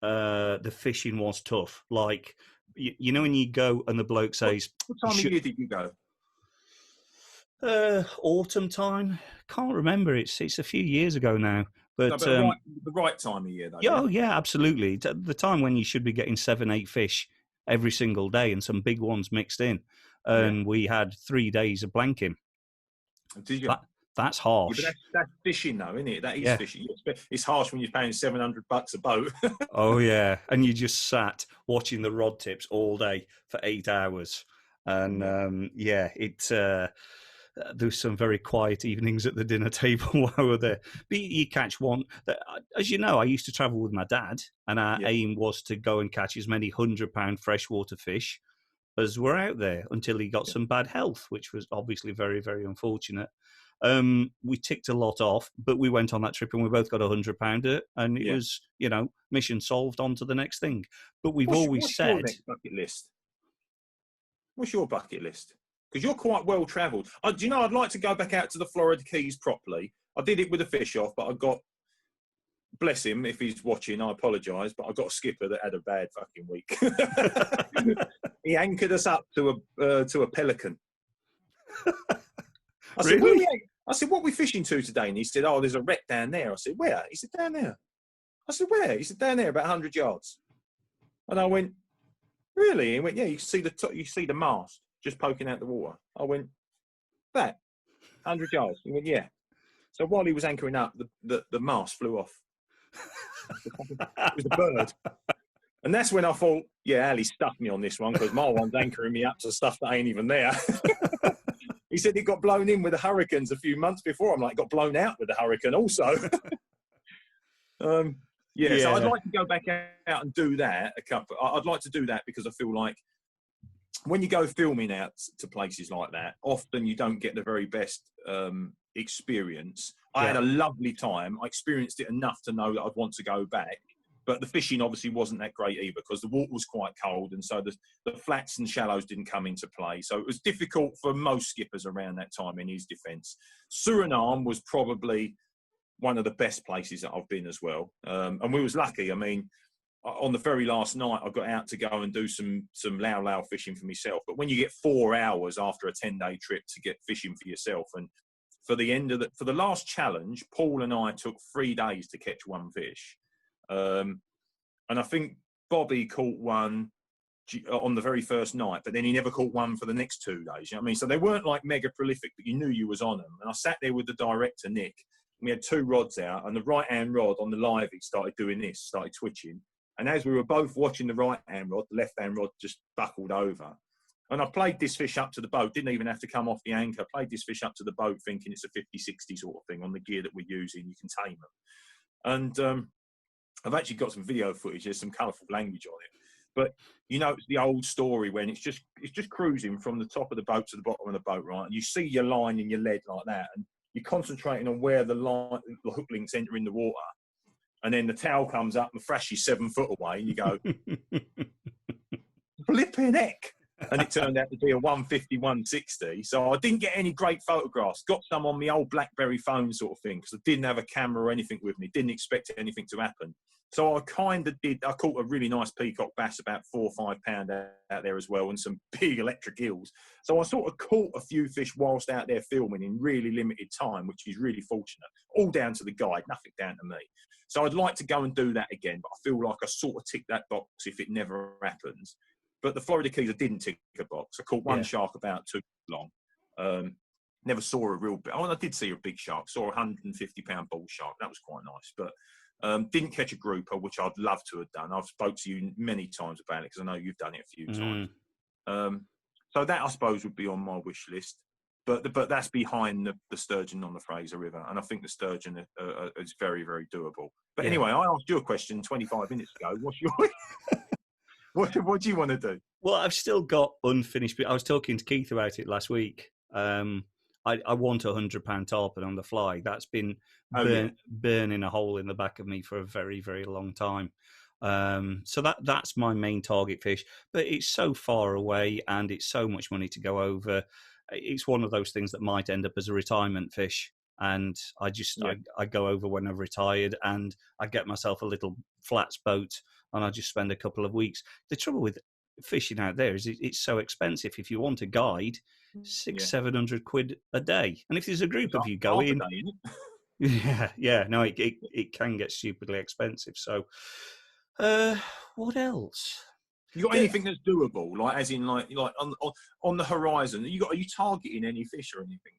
the fishing was tough. Like when you go and the bloke says, "What time of year did you go?" Autumn time. Can't remember. It's a few years ago now. But the right time of year, though. Yeah, absolutely. The time when you should be getting 7-8 fish every single day and some big ones mixed in. And we had 3 days of blanking. Did you? That's harsh. Yeah, but that's fishing, though, isn't it? That is fishing. It's harsh when you're paying $700 a boat. Oh, yeah. And you just sat watching the rod tips all day for 8 hours. And, there's some very quiet evenings at the dinner table while we were there. But you catch one. As you know, I used to travel with my dad, and our aim was to go and catch as many 100-pound freshwater fish as were out there until he got some bad health, which was obviously very, very unfortunate. We ticked a lot off, but we went on that trip and we both got £100, and it was, mission solved. On to the next thing. But we've always said, your next bucket list? What's your bucket list? Because you're quite well travelled. Do you know, I'd like to go back out to the Florida Keys properly. I did it with a fish off, but I got, bless him if he's watching, I apologise, but I got a skipper that had a bad fucking week. He anchored us up to a pelican. I said, really? what are we fishing to today? And he said, oh, there's a wreck down there. I said, where? He said, down there. I said, where? He said, down there, about 100 yards. And I went, really? He went, yeah, you see the mast just poking out the water. I went, that, 100 yards. He went, yeah. So while he was anchoring up, the mast flew off. It was a bird. And that's when I thought, yeah, Ali stuffed me on this one, because my one's anchoring me up to stuff that ain't even there. He said it got blown in with the hurricanes a few months before. I'm like, got blown out with the hurricane also. So I'd like to go back out and do that. I'd like to do that because I feel like when you go filming out to places like that, often you don't get the very best experience. I had a lovely time. I experienced it enough to know that I'd want to go back. But the fishing obviously wasn't that great either, because the water was quite cold, and so the flats and shallows didn't come into play. So it was difficult for most skippers around that time, in his defence. Suriname was probably one of the best places that I've been as well. And we was lucky. I mean, on the very last night, I got out to go and do some lau fishing for myself. But when you get 4 hours after a 10-day trip to get fishing for yourself, and for the last challenge, Paul and I took 3 days to catch one fish. And I think Bobby caught one on the very first night, but then he never caught one for the next 2 days. You know what I mean? So they weren't like mega prolific, but you knew you was on them. And I sat there with the director, Nick. We had 2 rods out, and the right-hand rod on the livey started doing this, started twitching. And as we were both watching the right-hand rod, the left-hand rod just buckled over. And I played this fish up to the boat, didn't even have to come off the anchor. Played this fish up to the boat thinking it's a 50-60 sort of thing on the gear that we're using. You can tame them. And I've actually got some video footage. There's some colourful language on it. But, it's the old story when it's just cruising from the top of the boat to the bottom of the boat, right? And you see your line and your lead like that. And you're concentrating on where the hook links enter in the water. And then the towel comes up and thrashes 7 foot away. And you go, flipping heck. And it turned out to be a 150, 160. So I didn't get any great photographs. Got some on my old BlackBerry phone sort of thing, because I didn't have a camera or anything with me. Didn't expect anything to happen. So I kind of did. I caught a really nice peacock bass, about 4 or 5 pound out there as well, and some big electric eels. So I sort of caught a few fish whilst out there filming in really limited time, which is really fortunate. All down to the guide, nothing down to me. So I'd like to go and do that again, but I feel like I sort of tick that box if it never happens. But the Florida Keys, I didn't tick a box. I caught one shark about 2 long. Never saw a real big. Oh, I did see a big shark. Saw a 150-pound bull shark. That was quite nice. But didn't catch a grouper, which I'd love to have done. I've spoke to you many times about it, because I know you've done it a few times. So that, I suppose, would be on my wish list. But that's behind the sturgeon on the Fraser River. And I think the sturgeon is very, very doable. But anyway, I asked you a question 25 minutes ago. What's your... What do you want to do? Well, I've still got unfinished. I was talking to Keith about it last week. I want a £100 tarpon on the fly. That's been burning a hole in the back of me for a very, very long time. So that's my main target fish. But it's so far away, and it's so much money to go over. It's one of those things that might end up as a retirement fish. And I go over when I've retired, and I get myself a little flats boat, and I just spend a couple of weeks. The trouble with fishing out there is it's so expensive. If you want a guide, £600-700 a day, and if there's a group of you going, it can get stupidly expensive. So, what else? You got anything that's doable, like as in like on the horizon? Are you targeting any fish or anything?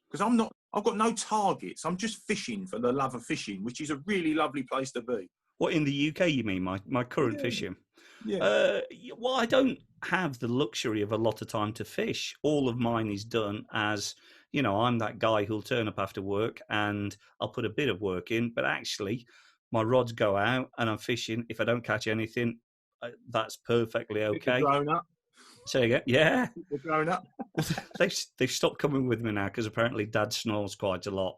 Because I've got no targets. I'm just fishing for the love of fishing, which is a really lovely place to be. What, in the UK, you mean, my current fishing? Yeah. Well, I don't have the luxury of a lot of time to fish. All of mine is done as, I'm that guy who'll turn up after work and I'll put a bit of work in, but actually my rods go out and I'm fishing. If I don't catch anything, that's perfectly okay. Grown up. Say again? Yeah. We're growing up. They've stopped coming with me now because apparently Dad snores quite a lot.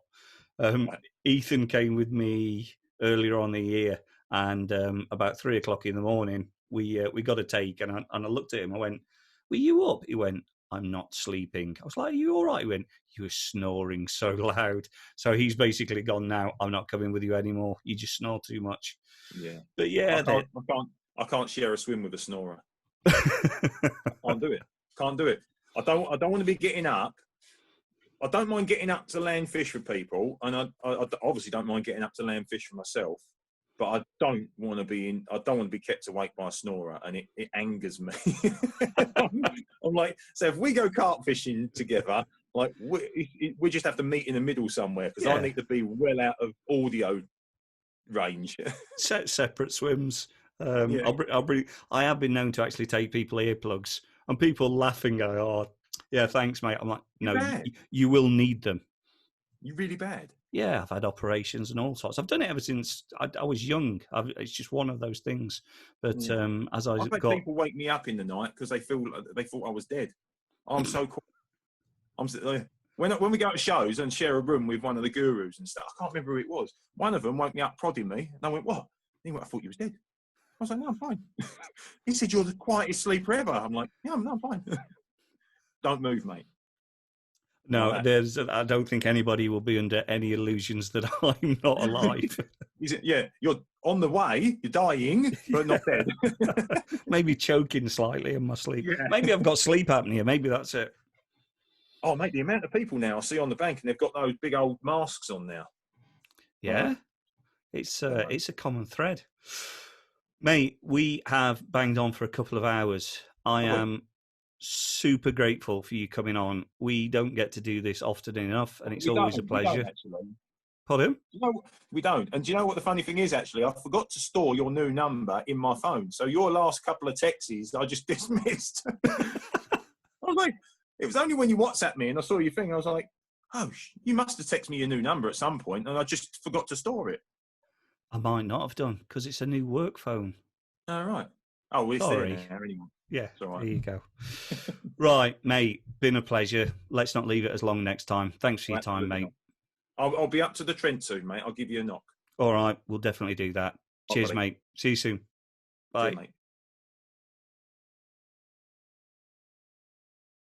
Right. Ethan came with me earlier on the year, and about 3 o'clock in the morning, we got a take, and I looked at him. I went, "Were you up?" He went, "I'm not sleeping." I was like, "Are you all right?" He went, "You were snoring so loud." So he's basically gone now. I'm not coming with you anymore. You just snore too much. Yeah. But yeah, I can't share a swim with a snorer. Can't do it. Can't do it. I don't want to be getting up. I don't mind getting up to land fish for people, and I obviously don't mind getting up to land fish for myself. But I don't want to be kept awake by a snorer, and it angers me. I'm like, so if we go carp fishing together, like we just have to meet in the middle somewhere, because I need to be well out of audio range. Separate swims. I have been known to actually take people earplugs, and people laughing go, "Oh, yeah, thanks, mate." I'm like, "No, you will need them." You really bad? Yeah, I've had operations and all sorts. I've done it ever since I was young. It's just one of those things. But as I've had people wake me up in the night because they thought I was dead. I'm so cool. When we go to shows and share a room with one of the gurus and stuff, I can't remember who it was. One of them woke me up prodding me, and I went, "What?" He went, "I thought you was dead." I was like, "No, I'm fine." He said, "You're the quietest sleeper ever." I'm like, "Yeah, I'm fine." Don't move, mate. No, I don't think anybody will be under any illusions that I'm not alive. Yeah, you're on the way, you're dying, but not dead. Maybe choking slightly in my sleep. Yeah. Maybe I've got sleep apnea. Maybe that's it. Oh, mate, the amount of people now I see on the bank, and they've got those big old masks on now. Yeah, it's a common thread. Mate, we have banged on for a couple of hours. I am super grateful for you coming on. We don't get to do this often enough, and it's always a pleasure. We don't, actually. Pardon? We don't. And do you know what the funny thing is, actually? I forgot to store your new number in my phone. So your last couple of texts I just dismissed. I was like, it was only when you WhatsApped me and I saw your thing, I was like, oh, you must have texted me your new number at some point, and I just forgot to store it. I might not have done, because it's a new work phone. All right. Oh, well, it's there now anyway. Yeah, there you go. Right, mate, been a pleasure. Let's not leave it as long next time. Thanks for your time, mate. I'll be up to the Trent soon, mate. I'll give you a knock. All right, we'll definitely do that. Cheers, mate. See you soon. Bye. Cheers, mate.